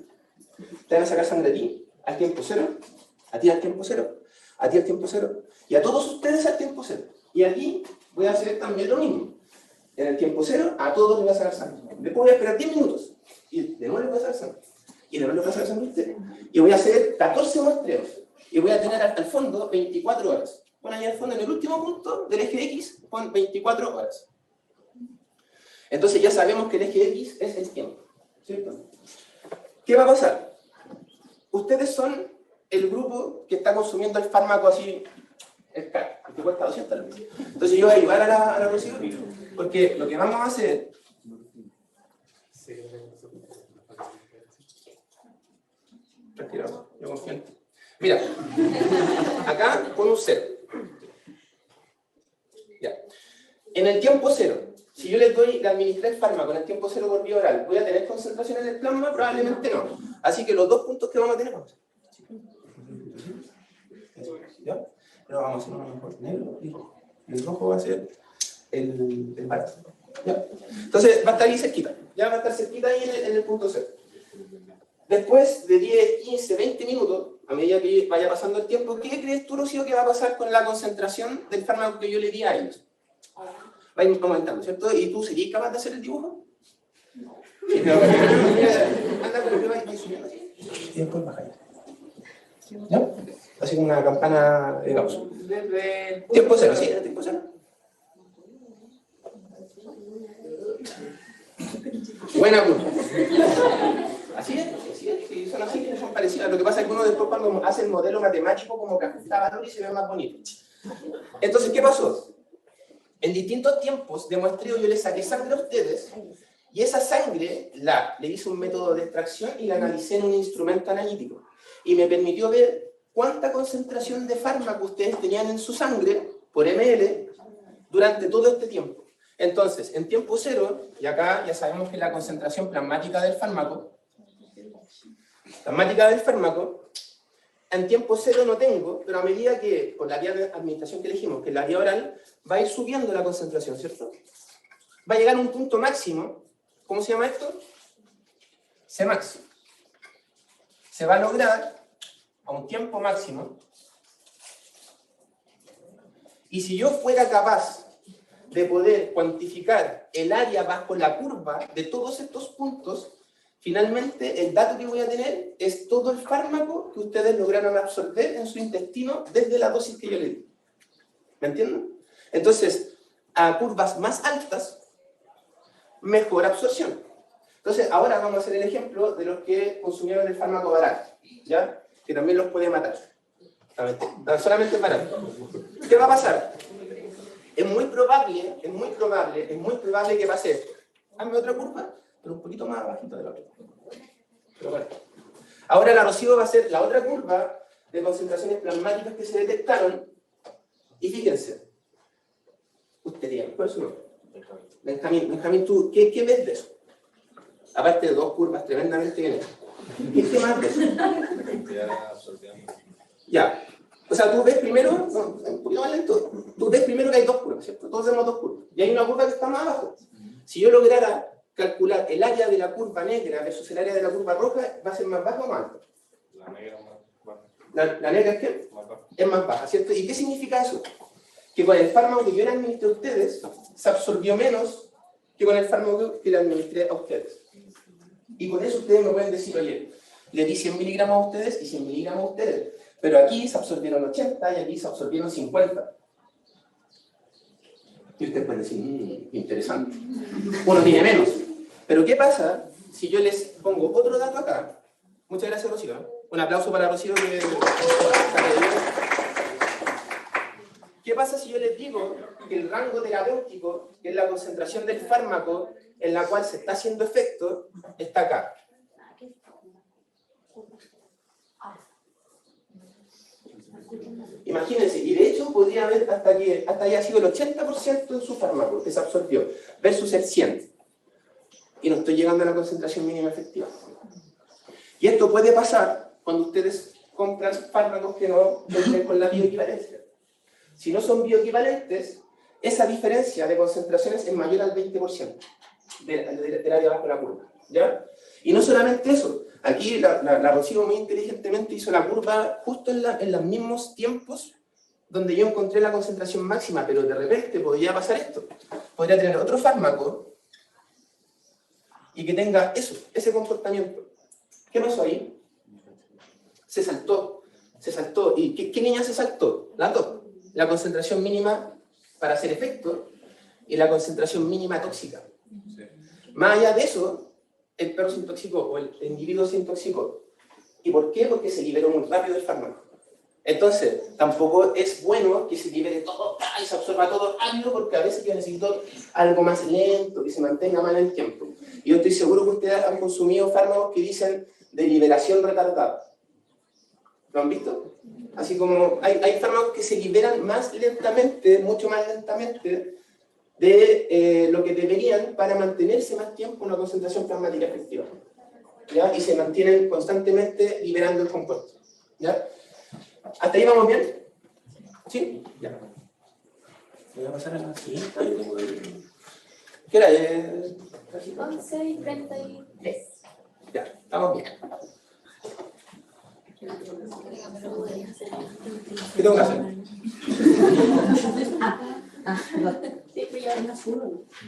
Te van a sacar sangre a ti, al tiempo cero, a ti al tiempo cero, a ti al tiempo cero, y a todos ustedes al tiempo cero. Y aquí voy a hacer también lo mismo. En el tiempo cero, a todos les voy a sacar sangre. Después voy a esperar 10 minutos, y de nuevo les voy a sacar sangre. Y de nuevo les voy a sacar sangre a ustedes. Y voy a hacer 14 muestreos. Y voy a tener al fondo 24 horas. Bueno, ahí al fondo, en el último punto del eje X, pon 24 horas. Entonces ya sabemos que el eje X es el tiempo, ¿cierto? ¿Qué va a pasar? Ustedes son el grupo que está consumiendo el fármaco así, el caro, que cuesta 200 lucas. Entonces yo voy a ayudar a la Rocío, porque lo que vamos a hacer... Tranquilo, yo confío en ti. Mira, acá pon un 0. Ya. En el tiempo 0, si yo le administré el fármaco en el tiempo 0 por vía oral, ¿voy a tener concentración en el plasma? Probablemente no. Así que los dos puntos que vamos a tener, vamos a hacer. ¿Ya? Pero vamos a hacer uno mejor, negro y rojo. El rojo va a ser el barato. ¿Ya? Entonces va a estar ahí cerquita. Ya va a estar cerquita ahí en el punto 0. Después de 10, 15, 20 minutos, a medida que vaya pasando el tiempo, ¿qué crees tú, Rocío, que va a pasar con la concentración del fármaco que yo le di a ellos? Va a ir aumentando, ¿cierto? ¿Y tú serías capaz de hacer el dibujo? No. Sí, pero anda con lo que va a ir subiendo así. Y después baja ya. ¿Ya? Así como una campana de Gauss. Tiempo 0, ¿sí? ¿Tiempo 0? Buena curva. Así es, sí, son así, son parecidas. Lo que pasa es que uno después cuando hace el modelo matemático como que ajusta valor y se ve más bonito. Entonces, ¿qué pasó? En distintos tiempos de muestreo yo les saqué sangre a ustedes y esa sangre le hice un método de extracción y la analicé en un instrumento analítico. Y me permitió ver cuánta concentración de fármaco ustedes tenían en su sangre por ml durante todo este tiempo. Entonces, en tiempo cero, y acá ya sabemos que la concentración plasmática del fármaco, en tiempo cero no tengo, pero a medida que, por la vía de administración que elegimos, que es la vía oral, va a ir subiendo la concentración, ¿cierto? Va a llegar a un punto máximo. ¿Cómo se llama esto? Cmax. Se va a lograr a un tiempo máximo. Y si yo fuera capaz de poder cuantificar el área bajo la curva de todos estos puntos, finalmente el dato que voy a tener es todo el fármaco que ustedes lograron absorber en su intestino desde la dosis que yo le di. ¿Me entienden? Entonces, a curvas más altas, mejor absorción. Entonces, ahora vamos a hacer el ejemplo de los que consumieron el fármaco barato, ¿ya? Que también los puede matar. Solamente barato. ¿Qué va a pasar? Es muy probable que pase esto. Hazme otra curva, pero un poquito más bajito de la otra. Pero bueno. Ahora la Rocío va a hacer la otra curva de concentraciones plasmáticas que se detectaron. Y fíjense. Usted diga, ¿cuál es su nombre? Benjamín, ¿tú qué ves de eso? Aparte de dos curvas tremendamente bien hechas. ¿Qué más ves? Ya. O sea, tú ves primero, un poquito más lento, tú ves primero que hay dos curvas, ¿cierto? Todos vemos dos curvas. Y hay una curva que está más abajo. Si yo lograra calcular el área de la curva negra versus el área de la curva roja, ¿va a ser más baja o más alta? La negra más baja. ¿La negra es qué? Más baja. Es más baja, ¿cierto? ¿Y qué significa eso? Que con el fármaco que yo le administré a ustedes, se absorbió menos que con el fármaco que le administré a ustedes. Y con eso ustedes me pueden decir, oye, le di 100 miligramos a ustedes y 100 miligramos a ustedes. Pero aquí se absorbieron 80 y aquí se absorbieron 50. Y ustedes pueden decir, interesante. Uno tiene menos. Pero ¿qué pasa si yo les pongo otro dato acá? Muchas gracias, Rocío. Un aplauso para Rocío. ¿Qué pasa si yo les digo que el rango terapéutico, que es la concentración del fármaco en la cual se está haciendo efecto, está acá? Imagínense, y de hecho podría haber hasta haya sido el 80% en su fármaco que se absorbió, versus el 100%. Y no estoy llegando a la concentración mínima efectiva. Y esto puede pasar cuando ustedes compran fármacos que no cumplen con la bioequivalencia. Si no son bioequivalentes, esa diferencia de concentraciones es mayor al 20% del área bajo la curva, ¿ya? Y no solamente eso, aquí la Rocío muy inteligentemente hizo la curva justo en los mismos tiempos donde yo encontré la concentración máxima, pero de repente podría pasar esto. Podría tener otro fármaco y que tenga ese comportamiento. ¿Qué pasó ahí? Se saltó. ¿Y qué niña se saltó? Las dos. La concentración mínima para hacer efecto y la concentración mínima tóxica. Más allá de eso, el perro se intoxicó o el individuo se intoxicó. ¿Y por qué? Porque se liberó muy rápido el fármaco. Entonces, tampoco es bueno que se libere todo y se absorba todo rápido, porque a veces yo necesito algo más lento, que se mantenga más en el tiempo. Y yo estoy seguro que ustedes han consumido fármacos que dicen de liberación retardada. ¿Lo han visto? Así como hay fármacos que se liberan más lentamente, mucho más lentamente, de lo que deberían para mantenerse más tiempo en una concentración plasmática efectiva. ¿Ya? Y se mantienen constantemente liberando el compuesto. ¿Ya? ¿Hasta ahí vamos bien? ¿Sí? Ya. Voy a pasar a la siguiente. ¿Qué hora es? 11:33. Ya, estamos bien. ¿Qué tengo que hacer?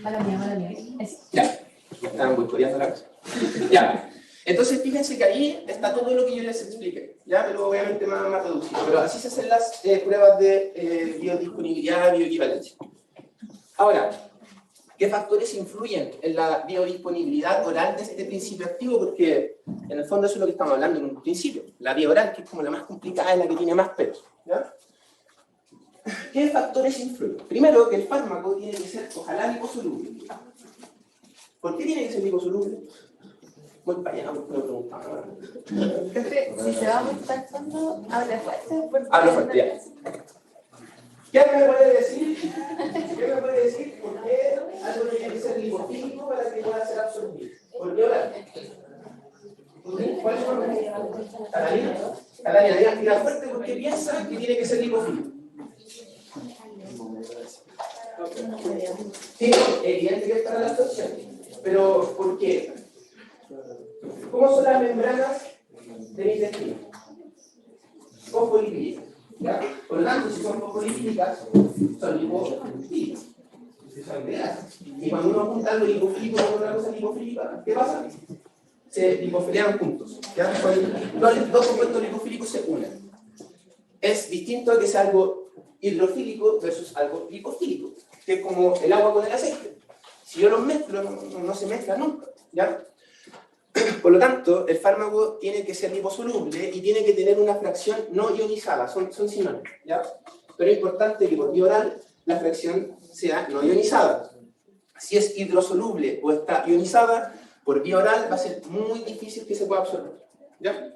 Mala mía. Ya, estaban boicoteando la cosa. Ya, entonces fíjense que ahí está todo lo que yo les expliqué, ya, pero obviamente más reducido. Pero así se hacen las pruebas de biodisponibilidad, bioequivalencia. Ahora, ¿Qué factores influyen en la biodisponibilidad oral de este principio activo? Porque en el fondo eso es lo que estamos hablando en un principio. La vía oral, que es como la más complicada, es la que tiene más pelos. ¿Ya? ¿Qué factores influyen? Primero, que el fármaco tiene que ser, ojalá, liposoluble. ¿Por qué tiene que ser liposoluble? Voy para allá, porque lo preguntaba. Si se va muy saltando, hable fuerte. porque- Hablo fuerte, ya. ¿Qué me puede decir? ¿Qué me puede decir por qué algo tiene que ser lipofílico para que pueda ser absorbido? ¿Por qué oral? ¿Cuál es su nombre? Catalina. Catalina, diga, tira fuerte porque piensa que tiene que ser lipofílico. Sí, no, evidente que es para la absorción. Pero, ¿por qué? ¿Cómo son las membranas del intestino? Fosfolipídicas. ¿Ya? Por lo tanto, si son fosfolipídicas, son lipofílicas. Son grasas. Y cuando uno junta algo lipofílico con otra cosa lipofílica, ¿qué pasa? Se lipofilian juntos. ¿Ya? Dos compuestos lipofílicos se unen. Es distinto a que sea algo hidrofílico versus algo lipofílico, que es como el agua con el aceite. Si yo los mezclo, no se mezclan nunca. ¿Ya? Por lo tanto, el fármaco tiene que ser liposoluble y tiene que tener una fracción no ionizada, son sinónimos, ¿ya? Pero es importante que por vía oral la fracción sea no ionizada. Si es hidrosoluble o está ionizada, por vía oral va a ser muy difícil que se pueda absorber, ¿ya?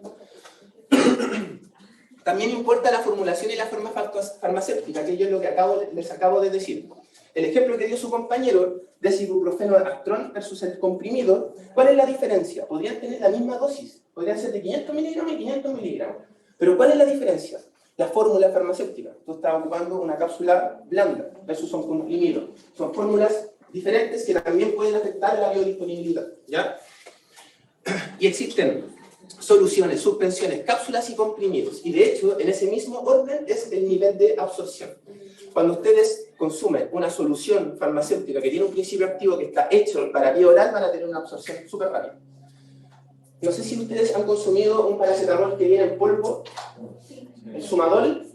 También importa la formulación y la forma farmacéutica, que es lo que les acabo de decir. El ejemplo que dio su compañero de ibuprofeno Actron versus el comprimido, ¿cuál es la diferencia? Podrían tener la misma dosis, podrían ser de 500 miligramos y 500 miligramos. Pero ¿cuál es la diferencia? La fórmula farmacéutica. Tú estás ocupando una cápsula blanda versus un comprimido. Son fórmulas diferentes que también pueden afectar la biodisponibilidad, ¿ya? Y existen soluciones, suspensiones, cápsulas y comprimidos. Y de hecho, en ese mismo orden es el nivel de absorción. Cuando ustedes consumen una solución farmacéutica que tiene un principio activo que está hecho para vía oral, van a tener una absorción súper rápida. No sé si ustedes han consumido un paracetamol que viene en polvo, el sumadol,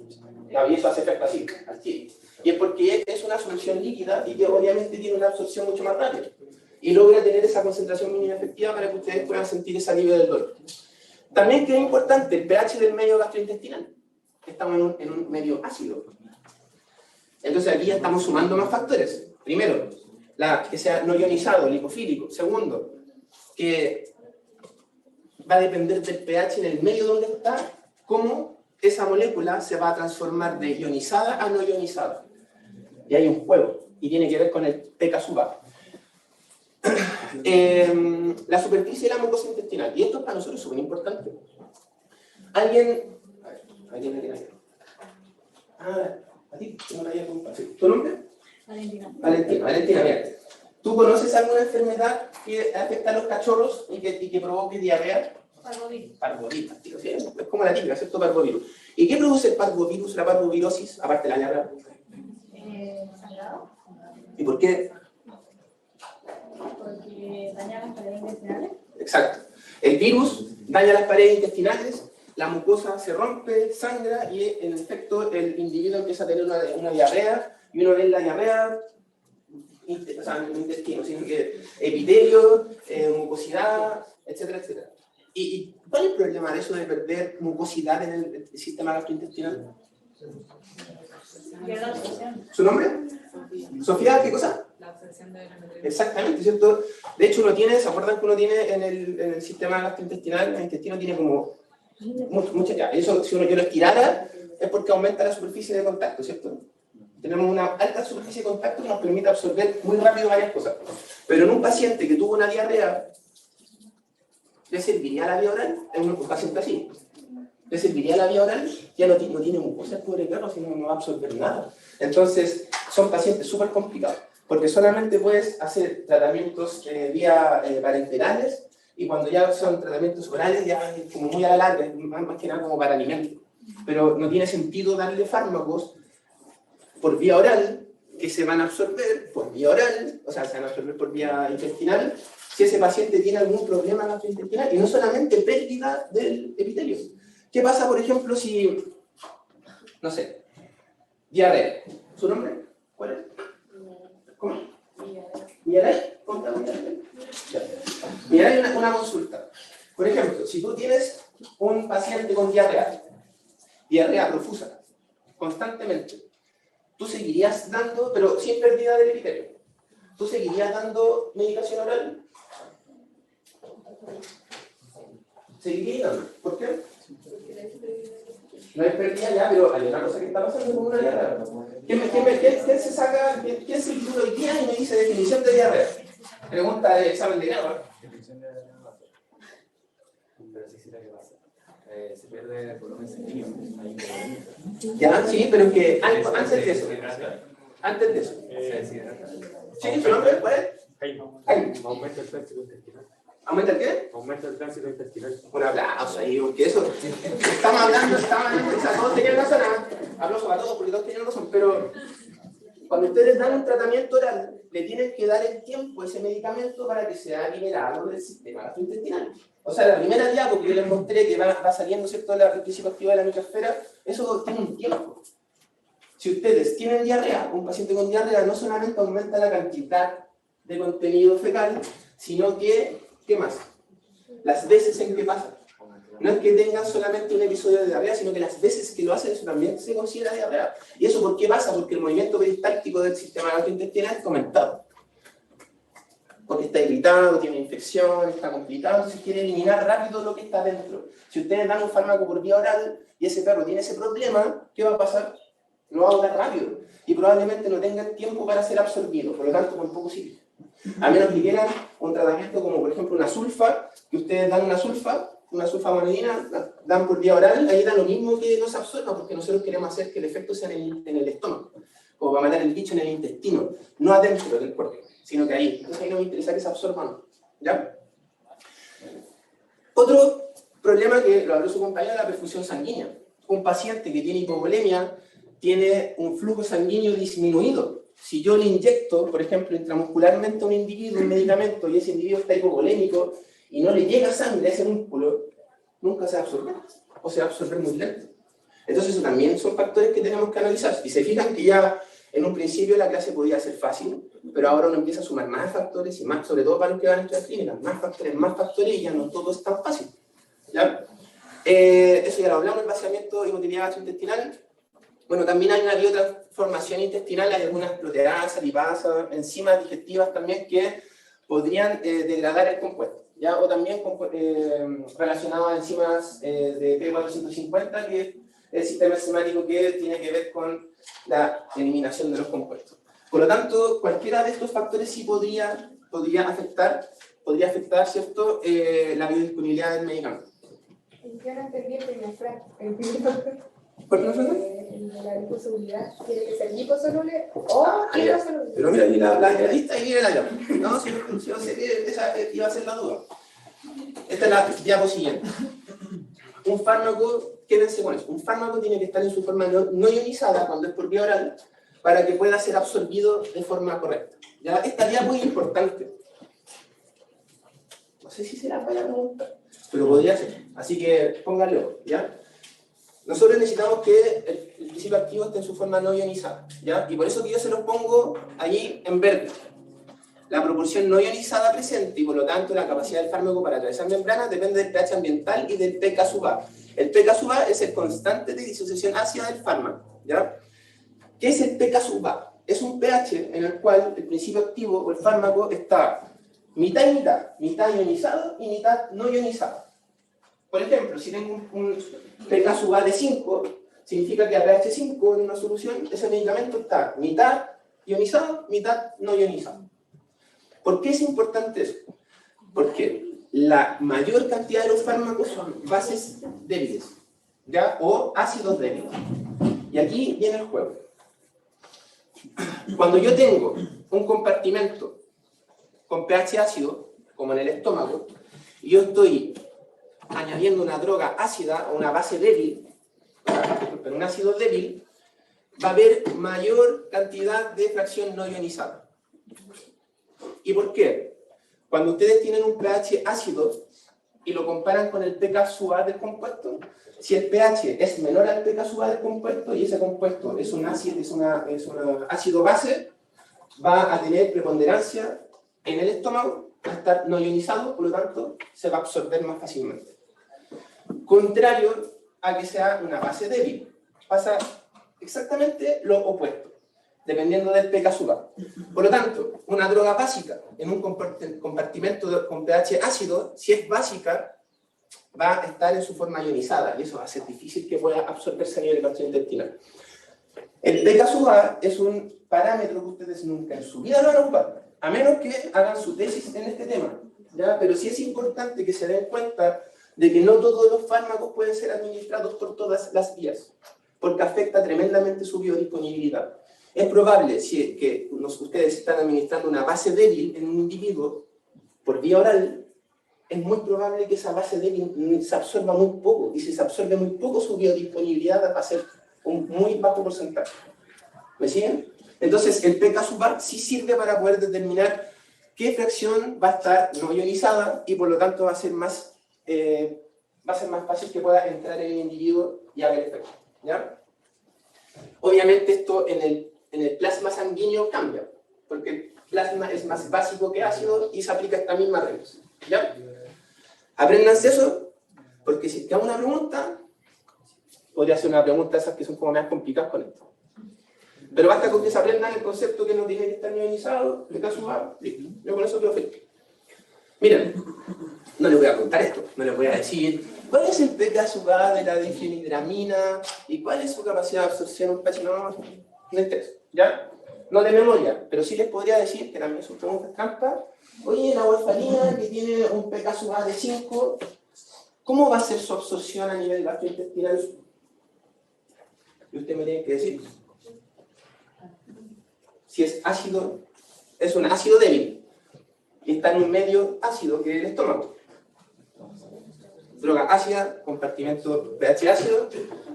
y eso hace efecto así, al tiro. Y es porque es una solución líquida y que obviamente tiene una absorción mucho más rápida. Y logra tener esa concentración mínima efectiva para que ustedes puedan sentir ese alivio del dolor. También que es importante el pH del medio gastrointestinal. Estamos en un medio ácido. Entonces aquí ya estamos sumando más factores. Primero, que sea no ionizado, lipofílico. Segundo, que va a depender del pH en el medio donde está, cómo esa molécula se va a transformar de ionizada a no ionizada. Y hay un juego, y tiene que ver con el pK sub A. La superficie de la mucosa intestinal, y esto es para nosotros súper importante. ¿Alguien a ti, no la había compartido. ¿Tu nombre? Valentina. Valentina, mira. ¿Tú conoces alguna enfermedad que afecta a los cachorros y que provoque diarrea? Parvovirus. Parvovirus, tío, ¿sí? Es como la típica, ¿cierto? Parvovirus. ¿Y qué produce el parvovirus, la parvovirosis, aparte de la diarrea? Sangrado. ¿Y por qué? Porque daña las paredes intestinales. Exacto. El virus daña las paredes intestinales, la mucosa se rompe, sangra y en efecto el individuo empieza a tener una diarrea y uno ve la diarrea, o sea, no intestino, sino que epitelio, mucosidad, etcétera, etcétera. ¿Y cuál es el problema de eso de perder mucosidad en el sistema gastrointestinal? ¿Su nombre? ¿Sofía? ¿Qué cosa? La obsesión de la nutrición. Exactamente, ¿cierto? De hecho, uno tiene, ¿se acuerdan que uno tiene en el sistema gastrointestinal? El intestino tiene como mucha ya. Eso, si uno yo lo estirara, es porque aumenta la superficie de contacto, ¿cierto? Tenemos una alta superficie de contacto que nos permite absorber muy rápido varias cosas. Pero en un paciente que tuvo una diarrea, ¿le serviría la vía oral? Es un paciente así. ¿Le serviría la vía oral? Ya no tiene mucosa el pobre perro, si no va a absorber nada. Entonces, son pacientes súper complicados. Porque solamente puedes hacer tratamientos vía parenterales y cuando ya son tratamientos orales ya es como muy a la larga, es más que nada como para alimentos. Pero no tiene sentido darle fármacos por vía oral que se van a absorber por vía oral, o sea, se van a absorber por vía intestinal, si ese paciente tiene algún problema gastrointestinal y no solamente pérdida del epitelio. ¿Qué pasa, por ejemplo, si, no sé, diarrea? ¿Su nombre? ¿Cuál es? ¿Cómo? ¿Miráis? Miráis una consulta. Por ejemplo, si tú tienes un paciente con diarrea profusa, constantemente, tú seguirías dando, pero sin pérdida del criterio, tú seguirías dando medicación oral. Seguirías dando. ¿Por qué? No hay pérdida ya, pero hay una cosa que está pasando con una diarrea. ¿Quién se saca, quién se titula hoy día y me dice definición de diarrea? Pregunta de examen de grado. Pero sí será que pasa. Se pierde el volumen sanguíneo. Ya, sí, pero es que antes de eso. Antes de eso. ¿Sí? ¿Su nombre? ¿Cuál es? Jaime. Aumenta el tránsito intestinal. ¿Aumenta el qué? Aumenta el tránsito intestinal. Un aplauso ahí, porque eso. Estamos hablando, o sea, todos tenían razón. Aplausos a todos, porque todos tenían razón, pero cuando ustedes dan un tratamiento oral, le tienen que dar el tiempo a ese medicamento para que sea liberado del sistema gastrointestinal. O sea, la primera diapo que yo les mostré que va saliendo, ¿cierto?, el principio activo de la microsfera, eso tiene un tiempo. Si ustedes tienen diarrea, un paciente con diarrea no solamente aumenta la cantidad de contenido fecal, sino que, ¿qué más? Las veces en que pasa. No es que tengan solamente un episodio de diarrea, sino que las veces que lo hacen, eso también se considera diarrea. ¿Y eso por qué pasa? Porque el movimiento peristáltico del sistema gastrointestinal está aumentado. Porque está irritado, tiene infección, está complicado, entonces quiere eliminar rápido lo que está dentro. Si ustedes dan un fármaco por vía oral y ese perro tiene ese problema, ¿qué va a pasar? No va a votar rápido y probablemente no tengan tiempo para ser absorbido, por lo tanto tampoco sirve. A menos que quieran un tratamiento como por ejemplo una sulfa, que ustedes dan una sulfamonidina, dan por vía oral, ahí da lo mismo que no se absorba, porque nosotros queremos hacer que el efecto sea en el estómago, como para matar el bicho en el intestino, no adentro del cuerpo, sino que ahí. Entonces ahí no me interesa que se absorba, ¿no? ¿Ya? Otro problema que lo habló su compañera, la perfusión sanguínea. Un paciente que tiene hipovolemia tiene un flujo sanguíneo disminuido. Si yo le inyecto, por ejemplo, intramuscularmente a un individuo un medicamento y ese individuo está hipovolémico y no le llega sangre a ese músculo, nunca se va a absorber, o se va a absorber muy lento. Entonces, eso también son factores que tenemos que analizar. Y se fijan que ya en un principio la clase podía ser fácil, pero ahora uno empieza a sumar más factores y más, sobre todo para los que van a estudiar clínicas, más factores y ya no todo es tan fácil. ¿Ya? Eso ya lo hablamos, el vaciamiento y motilidad gastrointestinal. Bueno, también hay otra formación intestinal, hay algunas proteasas, lipasas, enzimas digestivas también que podrían degradar el compuesto, ¿ya? O también relacionado a enzimas de P450, que es el sistema enzimático que tiene que ver con la eliminación de los compuestos. Por lo tanto, cualquiera de estos factores sí podría afectar, ¿cierto?, la biodisponibilidad del medicamento. Yo no entendí el primer frasco. ¿Por qué no se La liposolubilidad tiene que ser liposoluble o liposoluble. Pero mira, mira la lista y mira la llama. No, si yo sé que esa iba a ser la duda. Esta es la diapo siguiente. Un fármaco, quédense con eso, un fármaco tiene que estar en su forma no ionizada cuando es por vía oral para que pueda ser absorbido de forma correcta. ¿Ya? Esta diapo es importante. No sé si se la vaya a preguntar, pero podría ser. Así que pónganlo, ¿ya? Nosotros necesitamos que el principio activo esté en su forma no ionizada, ¿ya? Y por eso que yo se los pongo ahí en verde. La proporción no ionizada presente y por lo tanto la capacidad del fármaco para atravesar membranas depende del pH ambiental y del pK-A. El pK-A es el constante de disociación ácida del fármaco, ¿ya? ¿Qué es el pK-A? Es un pH en el cual el principio activo o el fármaco está mitad y mitad ionizado y mitad no ionizado. Por ejemplo, si tengo un pK-A de 5, significa que a pH 5 en una solución ese medicamento está mitad ionizado, mitad no ionizado. ¿Por qué es importante eso? Porque la mayor cantidad de los fármacos son bases débiles, ¿ya? O ácidos débiles. Y aquí viene el juego. Cuando yo tengo un compartimento con pH ácido, como en el estómago, y yo estoy añadiendo una droga ácida o una base débil, pero un ácido débil, va a haber mayor cantidad de fracción no ionizada. ¿Y por qué? Cuando ustedes tienen un pH ácido y lo comparan con el pK-A del compuesto, si el pH es menor al pK-A del compuesto y ese compuesto es un ácido base, va a tener preponderancia en el estómago va a estar no ionizado, por lo tanto se va a absorber más fácilmente. Contrario a que sea una base débil. Pasa exactamente lo opuesto, dependiendo del pK sub A. Por lo tanto, una droga básica en un compartimento con pH ácido, si es básica, va a estar en su forma ionizada, y eso va a ser difícil que pueda absorberse a nivel gastrointestinal. El pK sub A es un parámetro que ustedes nunca en su vida lo van a ocupar, a menos que hagan su tesis en este tema, ¿ya? Pero sí es importante que se den cuenta de que no todos los fármacos pueden ser administrados por todas las vías, porque afecta tremendamente su biodisponibilidad. Es probable que ustedes están administrando una base débil en un individuo por vía oral, es muy probable que esa base débil se absorba muy poco, y si se absorbe muy poco, su biodisponibilidad va a ser un muy bajo porcentaje. ¿Me siguen? Entonces, el pK sub A sí sirve para poder determinar qué fracción va a estar no ionizada, y por lo tanto va a ser más fácil que pueda entrar en el individuo y haber efecto, ¿ya? Obviamente esto en el plasma sanguíneo cambia, porque el plasma es más básico que ácido y se aplica esta misma regla, ¿ya? Apréndanse eso, porque si te hago una pregunta, podría ser una pregunta de esas que son como más complicadas con esto. Pero basta con que se aprendan el concepto que nos dije que está ionizado, de caso A, listo. Yo con eso quedo feliz. Miren, no les voy a contar esto, no les voy a decir cuál es el pK sub A de la difenhidramina y cuál es su capacidad de absorción en un pH, no interesa, ¿ya? No de memoria, pero sí les podría decir, que también son preguntas trampas, oye, la warfarina que tiene un pK sub A de 5, ¿cómo va a ser su absorción a nivel gastrointestinal? Y usted me tiene que decir si es ácido, es un ácido débil y está en un medio ácido que es el estómago. Droga ácida, compartimento pH ácido,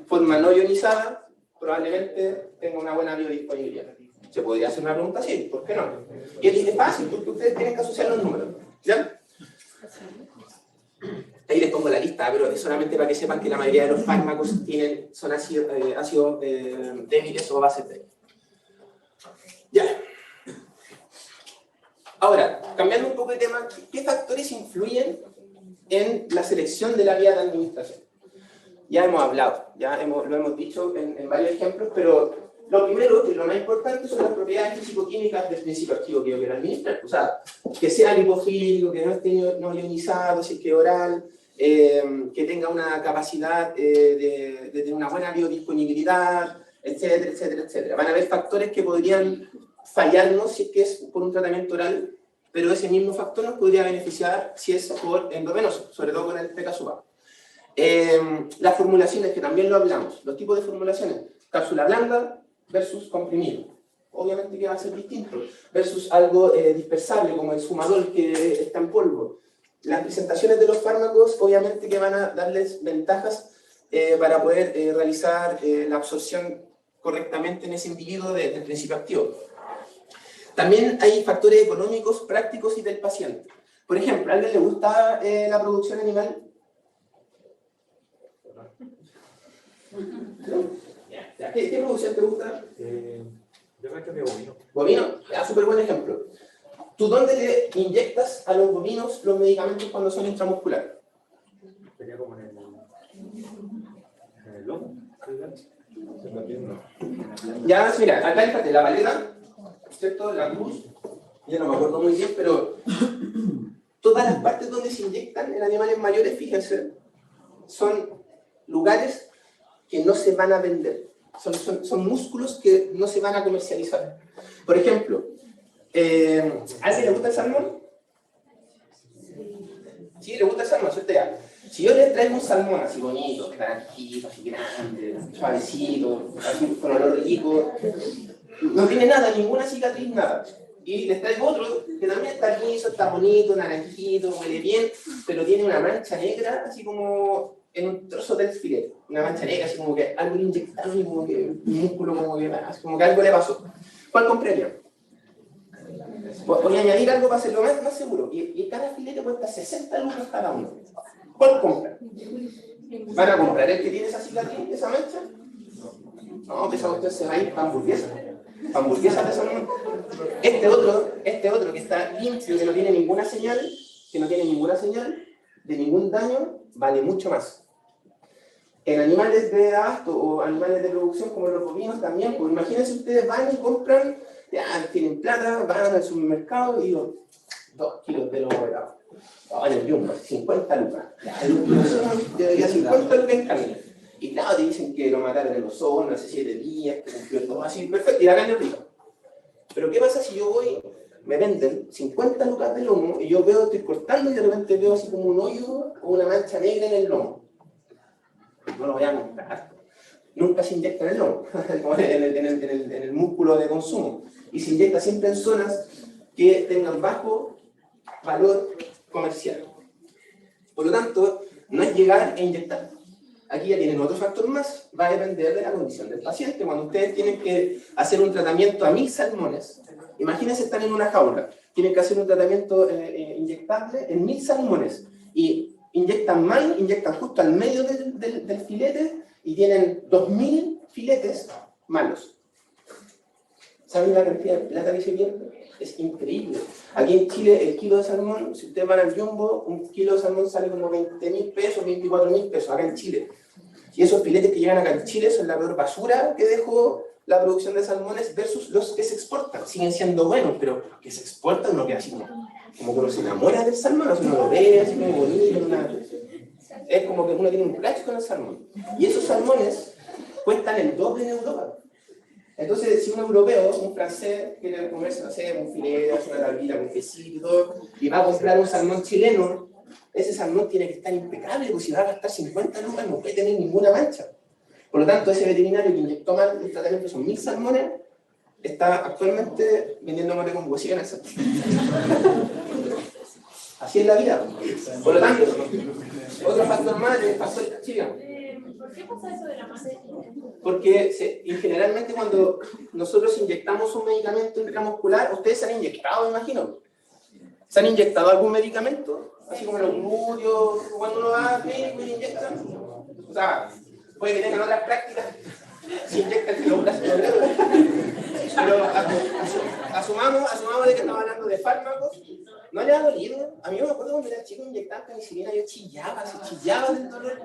forma no ionizada, probablemente tenga una buena biodisponibilidad. Se podría hacer una pregunta así, ¿por qué no? Y es fácil, porque ustedes tienen que asociar los números, ¿ya? Ahí les pongo la lista, pero es solamente para que sepan que la mayoría de los fármacos son ácidos débiles o bases débiles. Ya. Ahora, cambiando un poco de tema, ¿qué factores influyen en la selección de la vía de administración? Ya hemos hablado, lo hemos dicho en varios ejemplos, pero lo primero y lo más importante son las propiedades físico-químicas del principio activo que yo quiero administrar. O sea, que sea lipofílico, que no esté no ionizado, si es que oral, que tenga una capacidad de tener una buena biodisponibilidad, etcétera, etcétera, etcétera. Van a haber factores que podrían fallarnos si es que es por un tratamiento oral, pero ese mismo factor nos podría beneficiar si es por endovenoso, sobre todo con el pK sub A. Las formulaciones, que también lo hablamos, los tipos de formulaciones, cápsula blanda versus comprimido. Obviamente que va a ser distinto, versus algo dispersable como el sumadol que está en polvo. Las presentaciones de los fármacos, obviamente que van a darles ventajas para poder realizar la absorción correctamente en ese individuo del principio activo. También hay factores económicos, prácticos y del paciente. Por ejemplo, ¿a alguien le gusta la producción animal? ¿Qué producción te gusta? Yo creo que me bovino. ¿Bovino? Súper buen ejemplo. ¿Tú dónde le inyectas a los bovinos los medicamentos cuando son intramusculares? Sería como en el lomo. Ya, mira, acá está la paleta, ¿cierto? La cruz, ya no me acuerdo muy bien, pero todas las partes donde se inyectan en animales mayores, fíjense, son lugares que no se van a vender. Son músculos que no se van a comercializar. Por ejemplo, ¿a alguien le gusta el salmón? ¿Sí? ¿Le gusta el salmón? ¿Cierto? Ya. Si yo les traigo un salmón así bonito, naranjito, así grande, suavecito, así con olor rico, no tiene nada, ninguna cicatriz, nada. Y les traigo otro que también está liso, está bonito, naranjito, huele bien, pero tiene una mancha negra, así como en un trozo del filete. Una mancha negra, así como que algo le inyectaron y como que un músculo, como que algo le pasó. ¿Cuál compraría? Voy a añadir algo para hacerlo más seguro. Y cada filete cuesta 60 lucas cada uno. ¿Cuál compra? ¿Van a comprar el que tiene esa cicatriz, esa mancha? No, que esa cuestión se va a ir para hamburguesa. hamburguesas de salmón. Este otro que está limpio, que no tiene ninguna señal, de ningún daño, vale mucho más. En animales de abasto o animales de producción como los bovinos también, pues imagínense ustedes van y compran, ya tienen plata, van al supermercado y 2 kilos de lomo velado. En el Jumbo, 50 lucas. Ya 50 lucas en carne. Y claro, te dicen que lo mataron en los hornos hace 7 días, que cumplió todo así, perfecto, y la carne es rica. Pero ¿qué pasa si yo voy, me venden 50 lucas de lomo y yo veo, estoy cortando y de repente veo así como un hoyo o una mancha negra en el lomo? No lo voy a comprar. Nunca se inyecta en el lomo, en el músculo de consumo. Y se inyecta siempre en zonas que tengan bajo valor comercial. Por lo tanto, no es llegar e inyectar. Aquí ya tienen otro factor más, va a depender de la condición del paciente. Cuando ustedes tienen que hacer un tratamiento a 1000 salmones, imagínense están en una jaula, tienen que hacer un tratamiento inyectable en 1000 salmones y inyectan mal, inyectan justo al medio del filete y tienen 2000 filetes malos. ¿Saben la cantidad de plata que se pierde? Es increíble. Aquí en Chile, el kilo de salmón, si ustedes van al Jumbo, un kilo de salmón sale como 20.000 pesos, 24.000 pesos, acá en Chile. Y esos filetes que llegan acá en Chile son la peor basura que dejó la producción de salmones versus los que se exportan. Siguen siendo buenos, pero los que se exportan uno queda así como que uno se enamora del salmón, o sea, uno lo ve así como bonito, es como que uno tiene un crash con el salmón. Y esos salmones cuestan el doble en Europa. Entonces, si un europeo, un francés, quiere comerse, no sé, un filete, una larguita con quesito y todo, y va a comprar un salmón chileno, ese salmón tiene que estar impecable, porque si va a gastar 50 lucas no puede tener ninguna mancha. Por lo tanto, ese veterinario que inyectó mal el tratamiento, son 1000 salmones, está actualmente vendiendo mate con huesillo en el sector. Así es la vida. Por lo tanto, otro factor más es el factor castigo. ¿Por qué pasa eso de la masa? Porque generalmente cuando nosotros inyectamos un medicamento intramuscular, ustedes se han inyectado, me imagino. ¿Se han inyectado algún medicamento? Así como los glúteos, cuando uno va a médico y inyectan. O sea, puede que tengan otras prácticas. Se inyectan los brazos. Pero asumamos de que estamos hablando de fármacos. ¿No le ha dolido? A mí me acuerdo cuando era chico inyectar penicilina, yo chillaba del dolor.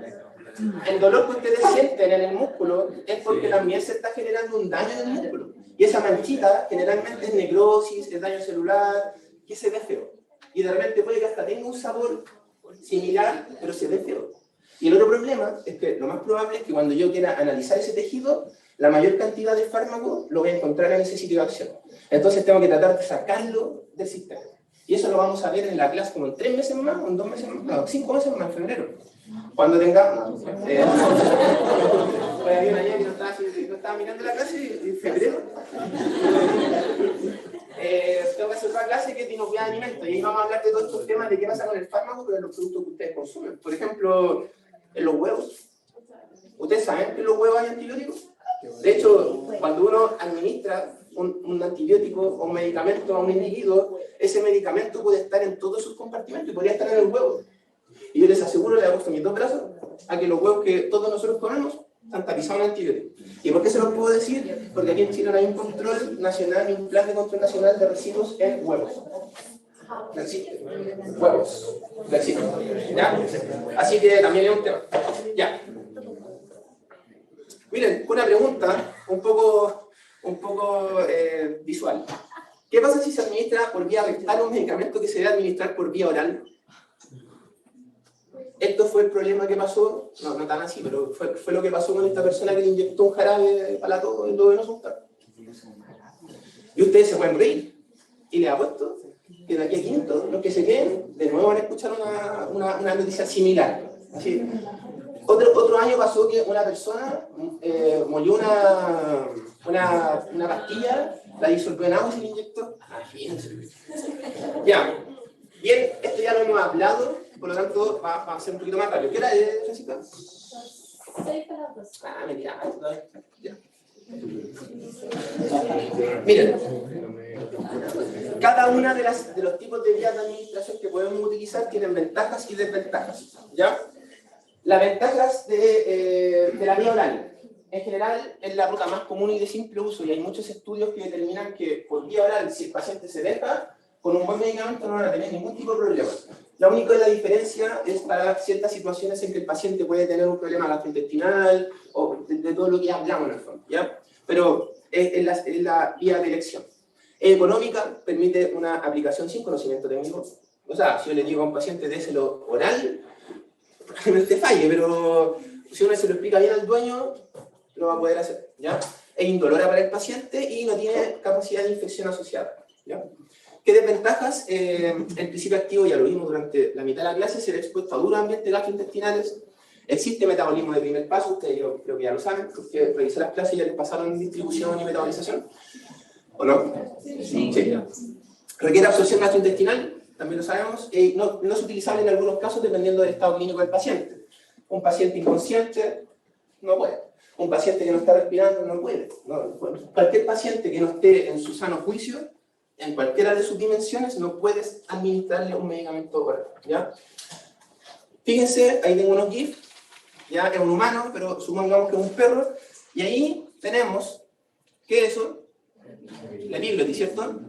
El dolor que ustedes sienten en el músculo es porque también se está generando un daño en el músculo. Y esa manchita generalmente es necrosis, es daño celular, que se ve feo. Y de repente puede que hasta tenga un sabor similar, pero se ve feo. Y el otro problema es que lo más probable es que cuando yo quiera analizar ese tejido, la mayor cantidad de fármaco lo voy a encontrar en ese sitio de acción. Entonces tengo que tratar de sacarlo del sistema. Y eso lo vamos a ver en la clase como en 3 meses más, o en 2 meses más, no, 5 meses más, en febrero. Cuando tengamos... había una niña que no estaba mirando la clase en febrero. Tengo que hacer otra clase que es de inocuidad de alimentos. Y ahí vamos a hablar de todos estos temas de qué pasa con el fármaco, pero en los productos que ustedes consumen. Por ejemplo, en los huevos. ¿Ustedes saben que en los huevos hay antibióticos? De hecho, cuando uno administra un antibiótico o un medicamento a un individuo, ese medicamento puede estar en todos sus compartimentos y podría estar en el huevo. Y yo les aseguro, le apuesto mis 2 brazos, a que los huevos que todos nosotros comemos están tapizados en antibióticos. ¿Y por qué se los puedo decir? Porque aquí en Chile no hay un control nacional ni un plan de control nacional de residuos en huevos. No existe. Huevos. No existe. ¿Ya? Así que también es un tema. Ya. Miren, una pregunta un poco visual. ¿Qué pasa si se administra por vía rectal un medicamento que se debe administrar por vía oral? Esto fue el problema que pasó, no tan así, pero fue lo que pasó con esta persona que le inyectó un jarabe para todo el venoso. Y ustedes se pueden reír. Y les apuesto que de aquí a quinto, los que se queden, de nuevo van a escuchar una noticia similar. Así. Otro año pasó que una persona molió una pastilla, la disolvió en agua y se le inyectó. Imagínense. Ya. Bien, esto ya lo hemos hablado, por lo tanto va a ser un poquito más rápido. ¿Qué hora es, Jessica? 6 para las 2. Ah, mentira. Ya. Miren, cada una de los tipos de vías de administración que podemos utilizar tienen ventajas y desventajas. ¿Ya? Las ventajas de la vía oral. en general es la ruta más común y de simple uso, y hay muchos estudios que determinan que por vía oral, si el paciente se deja, con un buen medicamento no van a tener ningún tipo de problema. La única diferencia es para ciertas situaciones en que el paciente puede tener un problema gastrointestinal o de todo lo que hablamos en el fondo, ¿ya? Pero es la vía de elección. Económica, permite una aplicación sin conocimiento técnico. O sea, si yo le digo a un paciente déselo oral, probablemente falle, pero si uno se lo explica bien al dueño, lo va a poder hacer, ¿ya? Es indolora para el paciente y no tiene capacidad de infección asociada, ¿ya? ¿Qué desventajas? El principio activo, ya lo vimos durante la mitad de la clase, será expuesto a duros ambientes gastrointestinales. Existe metabolismo de primer paso, ustedes yo creo que ya lo saben, porque revisé las clases y ya les pasaron distribución y metabolización. ¿O no? Sí. Requiere absorción gastrointestinal, también lo sabemos, y no es utilizable en algunos casos dependiendo del estado clínico del paciente. Un paciente inconsciente no puede. Un paciente que no está respirando no puede. Cualquier paciente que no esté en su sano juicio, en cualquiera de sus dimensiones, no puedes administrarle un medicamento oral, ¿ya? Fíjense, ahí tengo unos GIFs, ya es un humano, pero supongamos que es un perro, y ahí tenemos, ¿qué es eso? La epiglotis, ¿cierto?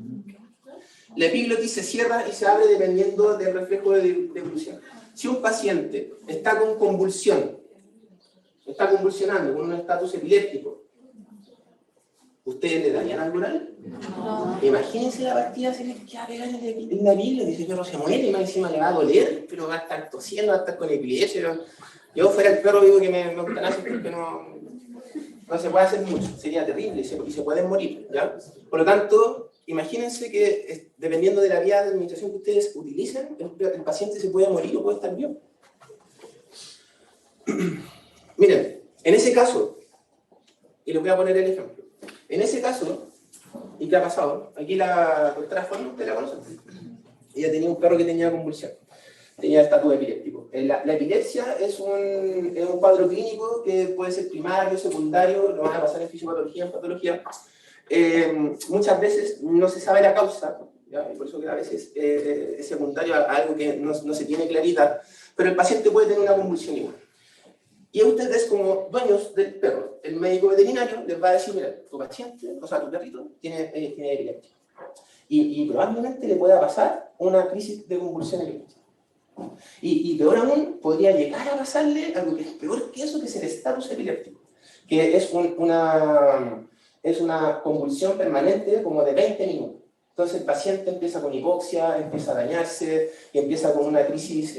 La epiglotis se cierra y se abre dependiendo del reflejo de deglución. Si un paciente está con convulsión, está convulsionando con un estatus epiléptico, ¿ustedes le darían algo oral? No. Imagínense la partida, se les queda pegada en la epiglotis, el perro se muere y más encima le va a doler, pero va a estar tosiendo, va a estar con epilepsia. Yo fuera el perro digo que me eutanasio porque no se puede hacer mucho, sería terrible y se pueden morir, ¿ya? Por lo tanto, imagínense que dependiendo de la vía de administración que ustedes utilicen, el paciente se puede morir o puede estar bien. Miren, en ese caso, y les voy a poner el ejemplo, en ese caso, ¿y qué ha pasado? Aquí la doctora Forno, ¿usted la conoce? Ella tenía un perro que tenía convulsión, tenía estatus epiléptico. La epilepsia es un cuadro clínico que puede ser primario, secundario, lo van a pasar en fisiopatología, en patología. Muchas veces no se sabe la causa, ¿ya? Y por eso que a veces es secundario a algo que no se tiene claridad, pero el paciente puede tener una convulsión igual. Y ustedes, como dueños del perro, el médico veterinario les va a decir, mira, tu paciente, o sea, tu perrito, tiene epilepsia. Y probablemente le pueda pasar una crisis de convulsión epiléptica. Y peor aún, podría llegar a pasarle algo que es peor que eso, que es el estatus epiléptico, que es una convulsión permanente como de 20 minutos. Entonces el paciente empieza con hipoxia, empieza a dañarse y empieza con una crisis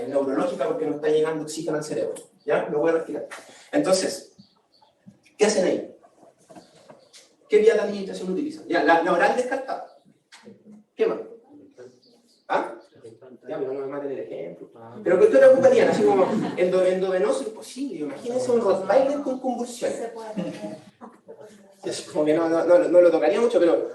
neurológica porque no está llegando oxígeno al cerebro. ¿Ya? No puede respirar. Entonces, ¿qué hacen ahí? ¿Qué vía de administración utilizan? Ya, la oral descartada. ¿Qué más? ¿Ah? Ya, pero no me maten el ejemplo. Pero ¿qué preocuparían? Así como endovenoso, imposible. Imagínense un Rottweiler con convulsiones. Es como que no lo tocaría mucho, pero...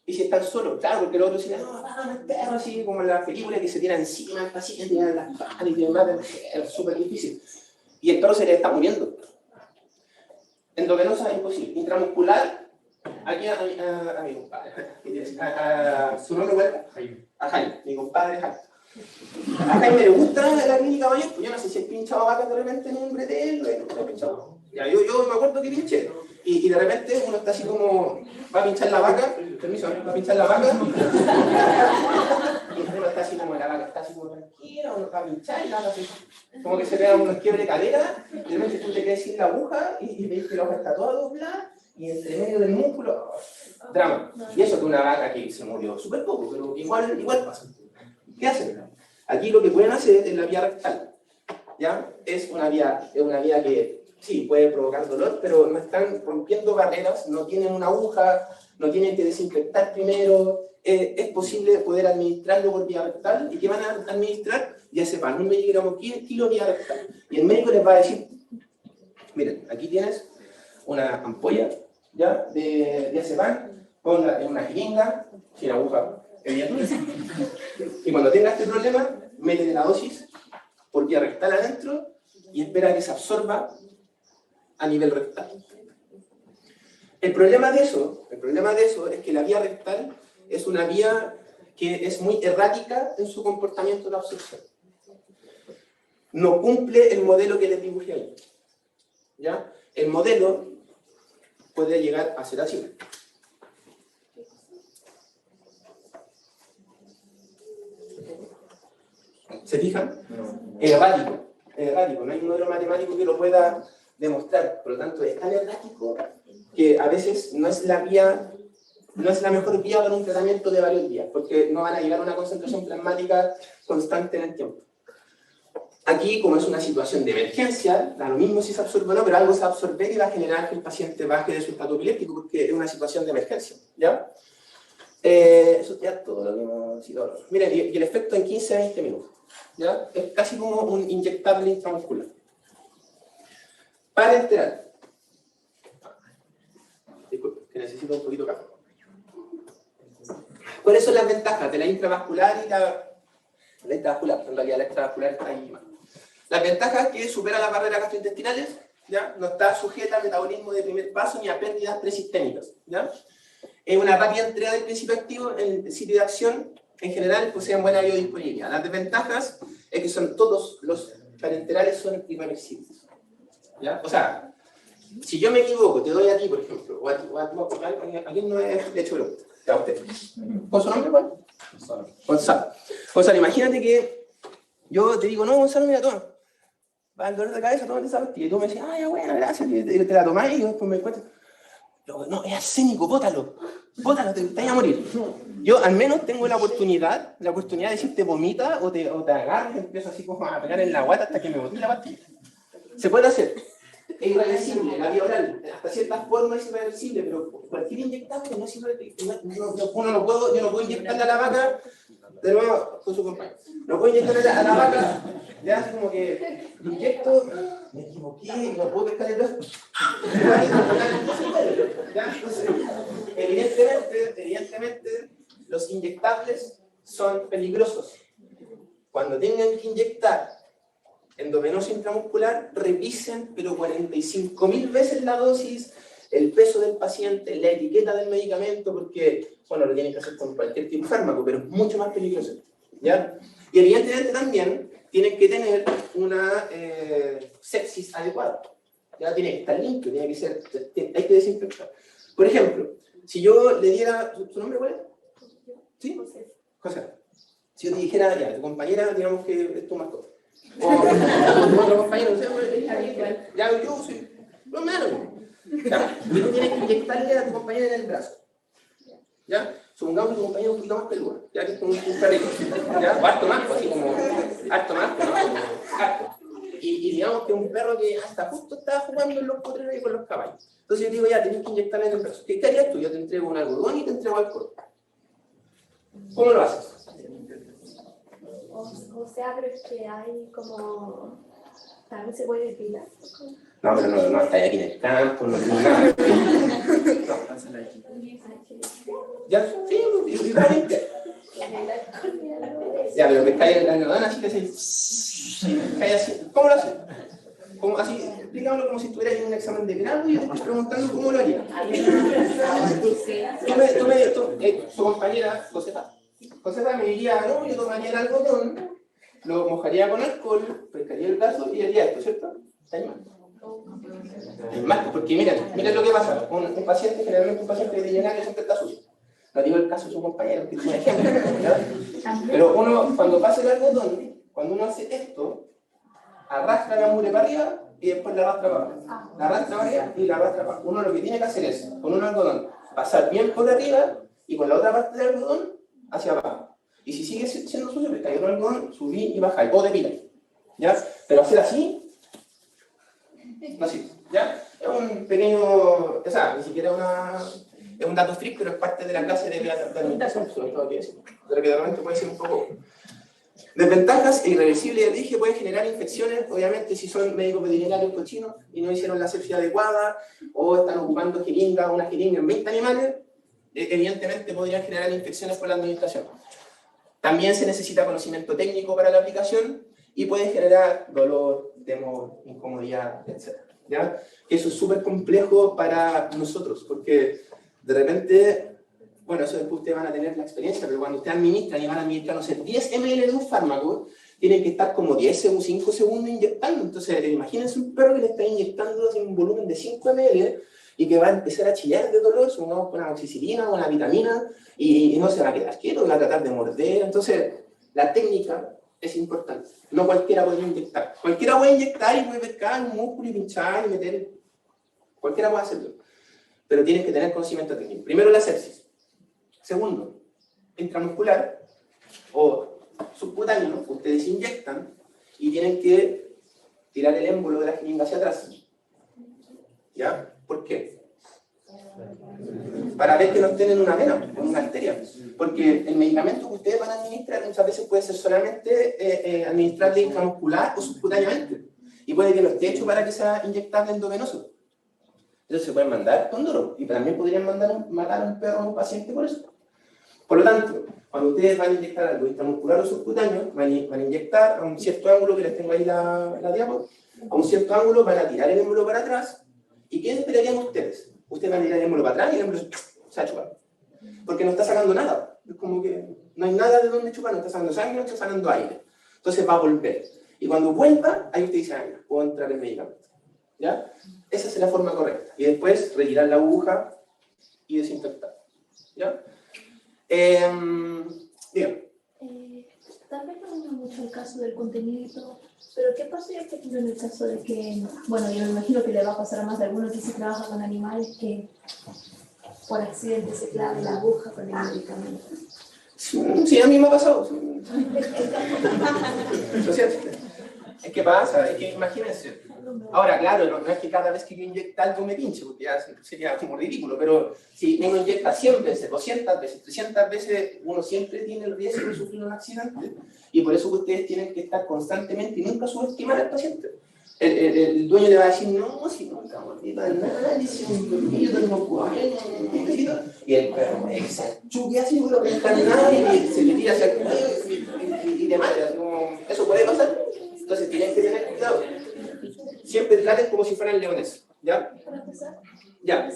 Y si están solos, claro, porque el otro dice, no, el perro, así como en la película que se tira encima del paciente, en las patas y demás, es súper difícil. Y el perro se le está muriendo. Endovenosa es imposible. Intramuscular, aquí a mi compadre. ¿Su nombre cuál es? A Jaime, mi compadre Jaime. A Jaime le gusta la clínica mayor, pues yo no sé si he pinchado vacas de repente en un bretel, no he pinchado. Ya, yo me acuerdo que pinché. Y de repente uno está así como, va a pinchar la vaca, permiso, va a pinchar la vaca, y uno está así como, la vaca está así como tranquila, uno va a pinchar y la vaca así, como que se pega unos quiebres de cadera, y de repente tú te quedas sin la aguja y veis que la hoja está toda doblada, y entre medio del músculo, drama. Y eso que una vaca que se murió súper poco, pero igual pasa. ¿Qué hacen? Aquí lo que pueden hacer es la vía rectal, ¿ya? Es una vía que sí, puede provocar dolor, pero no están rompiendo barreras, no tienen una aguja, no tienen que desinfectar primero, es posible poder administrarlo por vía rectal. ¿Y qué van a administrar? Ya sepan, 1 miligramo kilo vía rectal. Y el médico les va a decir, miren, aquí tienes una ampolla, ¿ya? de diazepam, ponla en una jeringa, sin aguja, evidentemente. Y cuando tenga este problema, métele la dosis por vía rectal adentro y espera que se absorba a nivel rectal. El problema de eso es que la vía rectal es una vía que es muy errática en su comportamiento de absorción. No cumple el modelo que les dibujé ahí, ¿ya? el modelo puede llegar a ser así. ¿Se fijan? Es errático, no hay un modelo matemático que lo pueda demostrar, por lo tanto es tan errático que a veces no es la mejor vía para un tratamiento de varios días, porque no van a llegar a una concentración plasmática constante en el tiempo. Aquí, como es una situación de emergencia, da lo mismo si se absorbe o no, pero algo se va a absorber y va a generar que el paciente baje de su estado epiléptico, porque es una situación de emergencia, ¿ya? Eso ya todo lo que hemos sido. Miren, y el efecto en 15 a 20 minutos, ¿ya? Es casi como un inyectable intramuscular. Parenteral. Disculpe, que necesito un poquito de café. ¿Cuáles son las ventajas de la intravascular y la intravascular? En realidad la extravascular está ahí más. Las ventajas es que supera las barreras gastrointestinales, ¿ya? No está sujeta a metabolismo de primer paso ni a pérdidas presistémicas, ¿ya? Es una rápida entrega del principio activo en el sitio de acción, en general poseen buena biodisponibilidad. Las desventajas es que todos los parenterales son irreversibles, ¿ya? O sea, si yo me equivoco, te doy a ti, por ejemplo, o a quién no es de hecho pregunta. A usted. ¿Con su nombre, cuál? Gonzalo. Gonzalo, imagínate que yo te digo, no, Gonzalo, mira, toma. Va al dolor de cabeza, tómate esa pastilla. Y tú me decís, ya bueno, gracias. Y te la tomás y yo después me encuentro. No, es arsénico, bótalo, te vas a morir. Yo al menos tengo la oportunidad de decirte vomita o te agarras y empiezo así como a pegar en la guata hasta que me boté la pastilla. Se puede hacer. Es irreversible, la vía oral, hasta ciertas formas es irreversible, pero cualquier inyectable no es irreversible. Yo no puedo inyectarle a la vaca, de nuevo con su compañero, no puedo inyectarle a la vaca, le hace como que lo inyecto, me equivoqué, no puedo pescar el brazo. Entonces, evidentemente, los inyectables son peligrosos. Cuando tengan que inyectar endovenoso intramuscular, revisen, pero 45.000 veces la dosis, el peso del paciente, la etiqueta del medicamento, porque, bueno, lo tienen que hacer con cualquier tipo de fármaco, pero es mucho más peligroso, ¿ya? Y evidentemente también tienen que tener una sepsis adecuada, ¿ya? Tiene que estar limpio, hay que desinfectar. Por ejemplo, si yo le diera, ¿su nombre cuál es? ¿Sí? José. Si yo te dijera, ya, tu compañera, digamos que es tu mascota. O otro compañero, no sé, ya yo soy, no me da lo mismo. Y tú tienes que inyectarle a tu compañera en el brazo. ¿Ya? Supongamos que tu compañero es un poquito más peludo, ya que es como un perrito. ¿Ya? O harto más, así como harto más, ¿no? Harto. Y digamos que un perro que hasta justo estaba jugando en los potreros y con los caballos. Entonces yo digo, ya, tienes que inyectarle en el brazo. ¿Qué harías tú? Yo te entrego un algodón y te entrego alcohol. ¿Cómo lo haces? O sea, pero es que hay como... También se puede depilar. No, pero no está aquí en el campo, no tiene nada. ¿Ya? Sí, igualmente. Ya, pero que cae el algodón así que se cae así. ¿Cómo lo haces? Como así, explícamelo como si estuvieras en un examen de grado y yo te estoy preguntando cómo lo harías. Su compañera, Josefa me diría, no, yo tomaría el algodón, lo mojaría con alcohol, pescaría el brazo y haría esto, ¿cierto? Está ahí mal. Es mal, porque miren lo que pasa. Un paciente, generalmente un paciente de llenar siempre está sucio. No digo el caso de su compañero, que es un ejemplo, ¿ya? Pero uno, cuando pasa el algodón, cuando uno hace esto, arrastra la mugre para arriba y después la arrastra para abajo. La arrastra para arriba y la arrastra para abajo. Uno lo que tiene que hacer es, con un algodón, pasar bien por arriba y con la otra parte del algodón hacia abajo. Y si sigue siendo sucio, pues cae otro algodón, subí y bajar, o depilar. ¿Ya? Pero hacer así, así, ¿ya? Es un pequeño, o sea, ni siquiera es un dato freak, pero es parte de la clase de administración, sobre todo que decir, pero que de repente puede ser un poco... Desventajas, irreversible, ya dije, puede generar infecciones, obviamente si son médicos veterinarios cochinos y no hicieron la asepsia adecuada, o están ocupando una jeringa en 20 animales, evidentemente podrían generar infecciones por la administración. También se necesita conocimiento técnico para la aplicación y puede generar dolor, temor, incomodidad, etc. ¿Ya? Eso es súper complejo para nosotros, porque de repente, bueno, eso después ustedes van a tener la experiencia, pero cuando ustedes administran y van a administrar, no sé, 10 ml de un fármaco, tienen que estar como 10 segundos, 5 segundos inyectando. Entonces, imagínense un perro que le está inyectando así un volumen de 5 ml y que va a empezar a chillar de dolor, supongamos con una amoxicilina o una vitamina, y no se va a quedar quieto, va a tratar de morder. Entonces, la técnica es importante. No cualquiera puede inyectar. Cualquiera puede inyectar y puede pescar un músculo y pinchar y meter. Cualquiera puede hacerlo. Pero tienes que tener conocimiento técnico. Primero, la sepsis. Segundo, intramuscular o subcutáneo, ustedes inyectan y tienen que tirar el émbolo de la jeringa hacia atrás. ¿Ya? ¿Por qué? Para ver que no estén en una vena, en una arteria. Porque el medicamento que ustedes van a administrar muchas veces puede ser solamente administrarle intramuscular o subcutáneamente. Y puede que no esté hecho para que sea inyectable endovenoso. Entonces se pueden mandar con dolor. Y también podrían matar a un perro o a un paciente por eso. Por lo tanto, cuando ustedes van a inyectar algo intramuscular o subcutáneo, van a inyectar a un cierto ángulo, que les tengo ahí la diapo, a un cierto ángulo van a tirar el émbolo para atrás. ¿Y qué esperarían ustedes? Ustedes van a tirar el émbolo para atrás y el émbolo se va a chupar. Porque no está sacando nada. Es como que no hay nada de donde chupar, no está sacando sangre, no está sacando aire. Entonces va a volver. Y cuando vuelva, ahí usted dice, ah, puedo entrar el medicamento. ¿Ya? Esa es la forma correcta. Y después retirar la aguja y desinfectar. ¿Ya? Dígame. Tal vez no venga mucho el caso del contenido y todo, pero ¿qué pasaría, por ejemplo, en el caso de que, bueno, yo me imagino que le va a pasar a más de alguno que se trabaja con animales que por accidente se clave la aguja con el medicamento? Sí, a mí me ha pasado. Lo siento. Es que pasa, es que imagínense. Ahora, claro, no es que cada vez que yo inyecta algo me pinche, porque ya sería como ridículo, pero si uno inyecta 100 veces, 200 veces, 300 veces, uno siempre tiene el riesgo de sufrir un accidente. Y por eso que ustedes tienen que estar constantemente y nunca subestimar al paciente. El dueño le va a decir, no, si no estamos mordida de nada, dice un dormido, no puedo. Y el perro se chuque así, no está nada, y se le tira hacia el cuello y te mata. Eso puede pasar. Entonces tienen que tener cuidado. Siempre traten como si fueran leones. ¿Ya? ¿Para empezar? ¿Ya?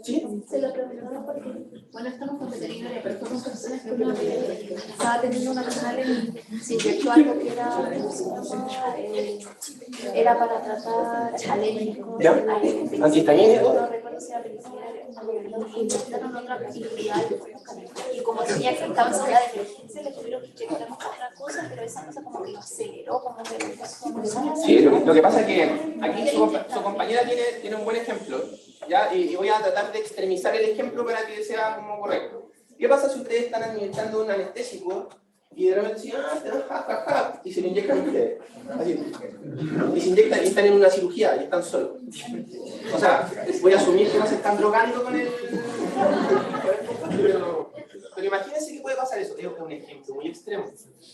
¿Sí? Se lo preguntaba porque, bueno, estamos con veterinaria, pero fueron personas que una vez estaba teniendo una canal y se inyectó algo que era, ¿cómo se llama? Era para tratar alérgicos. ¿Ya? Antihistamínicos. No recuerdo si era penicilina, inyectaron otra posibilidad y como tenía que estar en sala de emergencia, le tuvieron que inyectar otra cosa, pero esa cosa como que lo aceleró, como que lo hizo muy mal. Sí, lo que pasa es que aquí su compañera tiene un buen ejemplo. ¿Ya? Y voy a tratar de extremizar el ejemplo para que sea como correcto. ¿Qué pasa si ustedes están administrando un anestésico y de repente dicen, ja, y se lo inyectan ustedes? Así. Y se inyectan y están en una cirugía y están solos. O sea, voy a asumir que no se están drogando con el pero imagínense que puede pasar eso. Es un ejemplo muy extremo.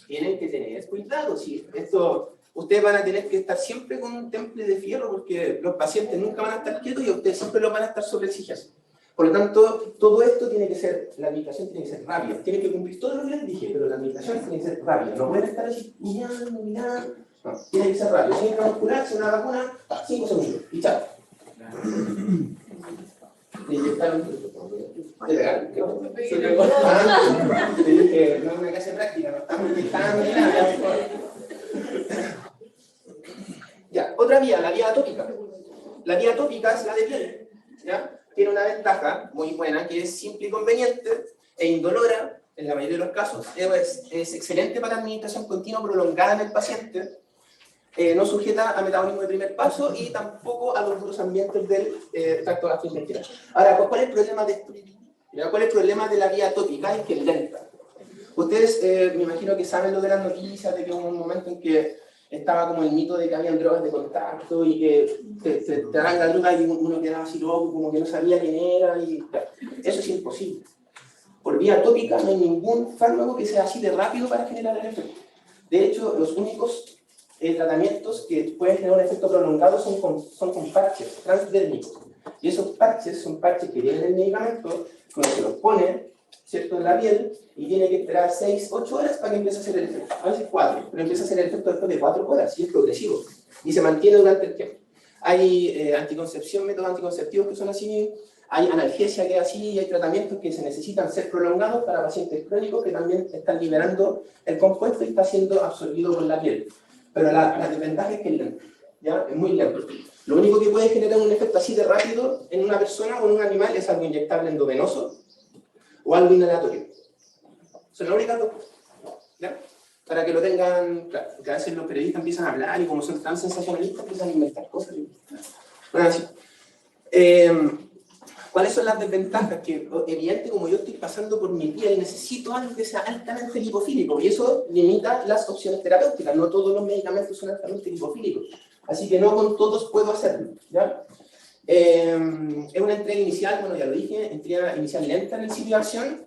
Tienen que tener cuidado. Si esto... Ustedes van a tener que estar siempre con un temple de fierro porque los pacientes nunca van a estar quietos y ustedes siempre los van a estar sobreexigiendo. Por lo tanto, todo esto tiene que ser, la administración tiene que ser rápida. Tiene que cumplir todo lo que les dije, pero la administración tiene que ser rápida. No pueden estar así, mirando. No, tiene que ser rápido. Tiene que calcularse una vacuna, 5 segundos y chao. Le inyectaron. ¿De legal? Le dije, no es una clase práctica, no estamos inyectando ni nada. Ya, otra vía, la vía atópica. La vía atópica es la de piel. ¿Ya? Tiene una ventaja muy buena que es simple y conveniente e indolora en la mayoría de los casos. Es excelente para administración continua prolongada en el paciente. No sujeta a metabolismo de primer paso y tampoco a los duros ambientes del tracto gastrointestinal. Ahora, ¿cuál es el problema de esto? ¿Cuál es el problema de la vía atópica? Es que es lenta. Ustedes me imagino que saben lo de las noticias, de que hubo un momento en que estaba como el mito de que habían drogas de contacto y que te daban la droga y uno quedaba así loco, como que no sabía quién era. Eso es imposible. Por vía atópica no hay ningún fármaco que sea así de rápido para generar el efecto. De hecho, los únicos tratamientos que pueden generar un efecto prolongado son con parches transdérmicos. Y esos parches son parches que vienen del medicamento, con los que los pone, ¿cierto?, en la piel, y tiene que esperar 6-8 horas para que empiece a hacer el efecto. A veces 4, pero empieza a hacer el efecto después de 4 horas, y es progresivo. Y se mantiene durante el tiempo. Hay anticoncepción, métodos anticonceptivos que son así, Hay analgesia que es así y hay tratamientos que se necesitan ser prolongados para pacientes crónicos que también están liberando el compuesto y está siendo absorbido por la piel. Pero la desventaja es que es lento, ¿ya? Es muy lento. Lo único que puede generar un efecto así de rápido en una persona o en un animal es algo inyectable endovenoso o algo inhalatorio. Son las únicas dos cosas, ¿ya? Para que lo tengan claro, porque a veces los periodistas empiezan a hablar y como son tan sensacionalistas empiezan a inventar cosas. Bueno, así. ¿Cuáles son las desventajas? Que evidente, como yo estoy pasando por mi piel, necesito algo que sea altamente lipofílico y eso limita las opciones terapéuticas. No todos los medicamentos son altamente lipofílicos, así que no con todos puedo hacerlo, ¿ya? Es una entrega inicial, bueno, ya lo dije, entrega inicial lenta en el sitio de acción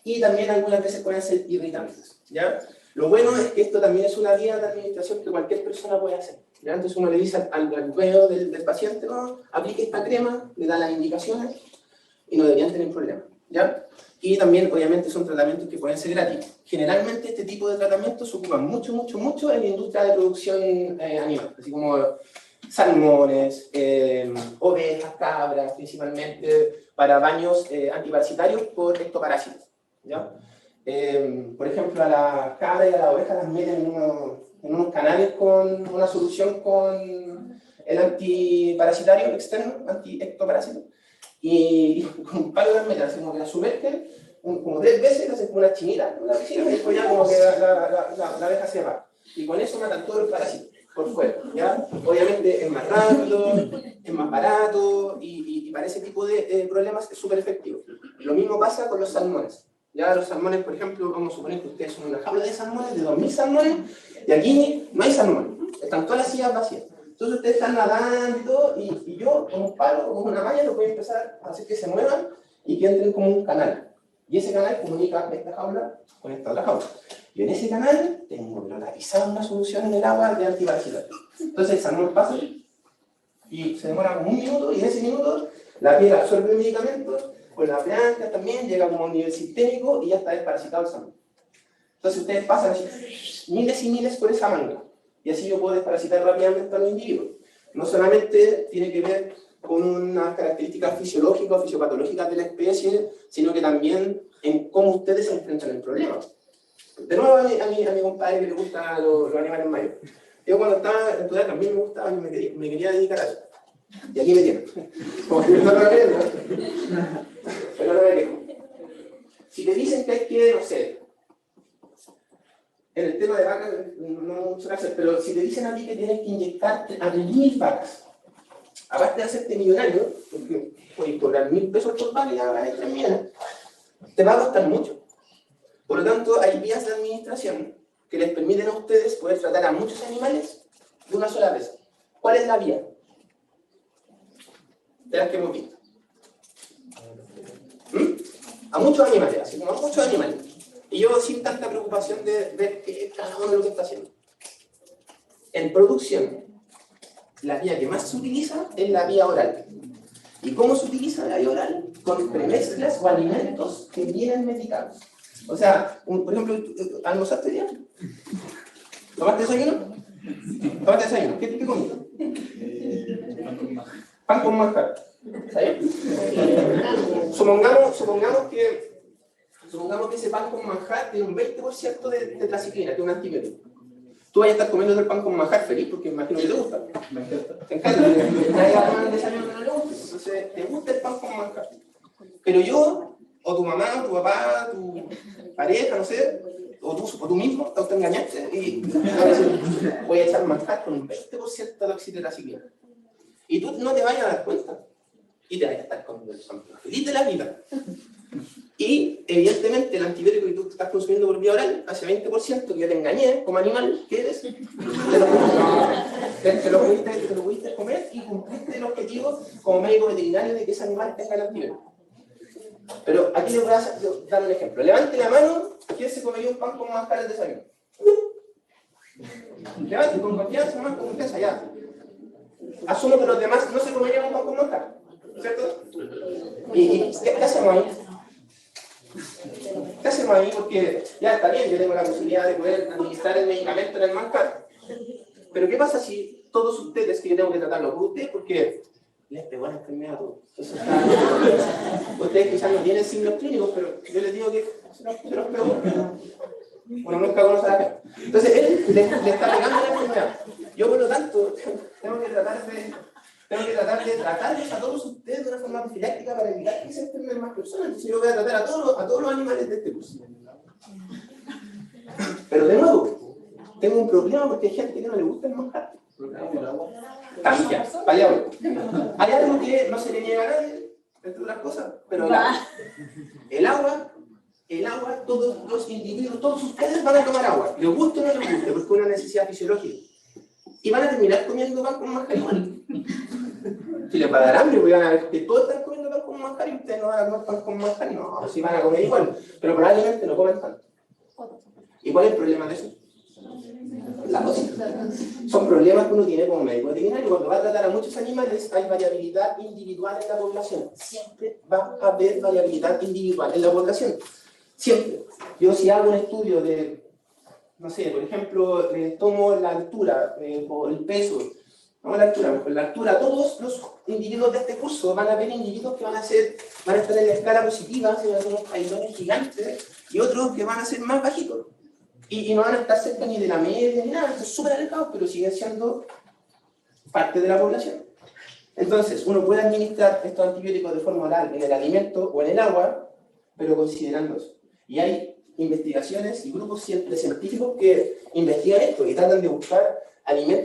y también algunas veces pueden ser irritantes, ¿ya? Lo bueno es que esto también es una vía de administración que cualquier persona puede hacer, ¿ya? Entonces uno le dice al dueño del paciente, no, aplique esta crema, le da las indicaciones y no deberían tener problemas, ¿ya? Y también, obviamente, son tratamientos que pueden ser gratis. Generalmente este tipo de tratamientos se ocupan mucho en la industria de producción animal, así como salmones, ovejas, cabras, principalmente para baños antiparasitarios por ectoparásitos, ¿ya? Por ejemplo, a las cabras y a las ovejas las meten en unos canales con una solución con el antiparasitario externo, anti-ectoparásito, y con un palo las meten, así como que las sumergen como 3 veces, hacen como una chinita en la piscina, y después ya como que la abeja se va. Y con eso matan todos los parásitos por fuera, ¿ya? Obviamente es más rápido, es más barato, y para ese tipo de problemas es súper efectivo. Lo mismo pasa con los salmones. Ya los salmones, por ejemplo, vamos a suponer que ustedes son una jaula de salmones, de 2000 salmones, y aquí no hay salmones, están todas las sillas vacías. Entonces ustedes están nadando y yo con un palo o con una malla los voy a empezar a hacer que se muevan y que entren como un canal. Y ese canal comunica esta jaula con esta otra jaula. Y en ese canal tengo localizada una solución en el agua de antiparasitario. Entonces el salmón pasa y se demora como 1 minuto y en ese minuto la piel absorbe el medicamento. Pues la planta también llega como a un nivel sistémico y ya está desparasitado el salmón. Entonces ustedes pasan así, miles y miles por esa manga. Y así yo puedo desparasitar rápidamente a los individuos. No solamente tiene que ver con unas características fisiológicas o fisiopatológicas de la especie, sino que también en cómo ustedes se enfrentan el problema. De nuevo a mi compadre que le gustan los animales mayores. Yo cuando estaba en estudiar también me gustaba y me quería dedicar a eso. Y aquí me tienen. Como que no me quejo. Pero no me quejo. Si te dicen que hay que, no sé, en el tema de vacas no mucho que hacer, pero si te dicen a ti que tienes que inyectar a 1000 vacas, aparte de hacerte millonario, porque puedes cobrar 1000 pesos por vaca y ya ganas 3 millones, te va a costar mucho. Por lo tanto, hay vías de administración que les permiten a ustedes poder tratar a muchos animales de una sola vez. ¿Cuál es la vía? De las que hemos visto. A muchos animales, así como a muchos animales. Y yo sin tanta preocupación de ver qué cada uno lo que está haciendo. En producción, la vía que más se utiliza es la vía oral. ¿Y cómo se utiliza la vía oral? Con premezclas o alimentos que vienen medicados. O sea, por ejemplo, ¿almorzaste día? ¿Tomaste desayuno? ¿Tomaste desayuno? ¿Qué comiste? Pan con manjar. ¿Está bien? Supongamos que ese pan con manjar tiene un 20% de tetraciclina, que es un antibiótico. Tú vas a estar comiendo el pan con manjar feliz porque me imagino que te gusta. Me encanta. Te encanta. Nadie va a tomar un desayuno que no le guste. Entonces, te gusta el pan con manjar. Pero yo, o tu mamá, o tu papá, tu pareja, no sé, o tú mismo, te autoengañaste y voy a echar manjar con un 20% de oxitetraciclina. Y tú no te vayas a dar cuenta. Y te vayas a estar comiendo el pan feliz de la vida. Y, evidentemente, el antibiótico que tú estás consumiendo por vía oral, hace 20%, que yo te engañé como animal, ¿qué eres? Te lo pudiste comer y cumpliste el objetivo como médico veterinario de que ese animal tenga el antibiótico. Pero aquí les voy a dar un ejemplo. Levante la mano, ¿quién se comería un pan con manjar al desayuno? Levante con confianza, nomás con confianza, ya. Asumo que los demás no se comerían un pan con manjar, ¿cierto? ¿Y qué hacemos ahí? ¿Qué hacemos ahí? Porque ya está bien, yo tengo la posibilidad de poder administrar el medicamento en el manjar. Pero ¿qué pasa si todos ustedes, que yo tengo que tratarlo por ustedes, porque les pegó la enfermedad a todos. Entonces, ustedes quizás no tienen signos clínicos, pero yo les digo que se los pegó. Bueno, nunca conoce a la gente. Entonces, él le está pegando la enfermedad. Yo, por lo tanto, tengo que tratar de tratarlos a todos ustedes de una forma profiláctica para evitar que se enfermen más personas. Entonces, yo voy a tratar a todos los animales de este curso. Pero de nuevo, tengo un problema porque hay gente que no le gusta el manjar. Cambia, vaya. Hay algo que no se le niega a nadie, entre otras cosas, pero el agua, todos los individuos, todos ustedes van a tomar agua, les guste o no les guste, porque es una necesidad fisiológica. Y van a terminar comiendo pan con manjar igual. Si les va a dar hambre, porque van a ver que todos están comiendo pan con manjar y ustedes no van a comer pan con manjar, no, si van a comer igual, pero probablemente no comen tanto. ¿Y cuál es el problema de eso? La dosis. Son problemas que uno tiene como médico veterinario. Cuando va a tratar a muchos animales, hay variabilidad individual en la población. Siempre va a haber variabilidad individual en la población. Siempre. Yo si hago un estudio de, no sé, por ejemplo, tomo la altura o el peso, no la altura, todos los individuos de este curso van a ver individuos que van a estar en la escala positiva, se van a hacer unos pailones gigantes, y otros que van a ser más bajitos. Y no van a estar cerca ni de la media ni nada, están súper alejados, pero siguen siendo parte de la población. Entonces, uno puede administrar estos antibióticos de forma oral en el alimento o en el agua, pero considerando eso. Y hay investigaciones y grupos científicos que investigan esto y tratan de buscar alimentos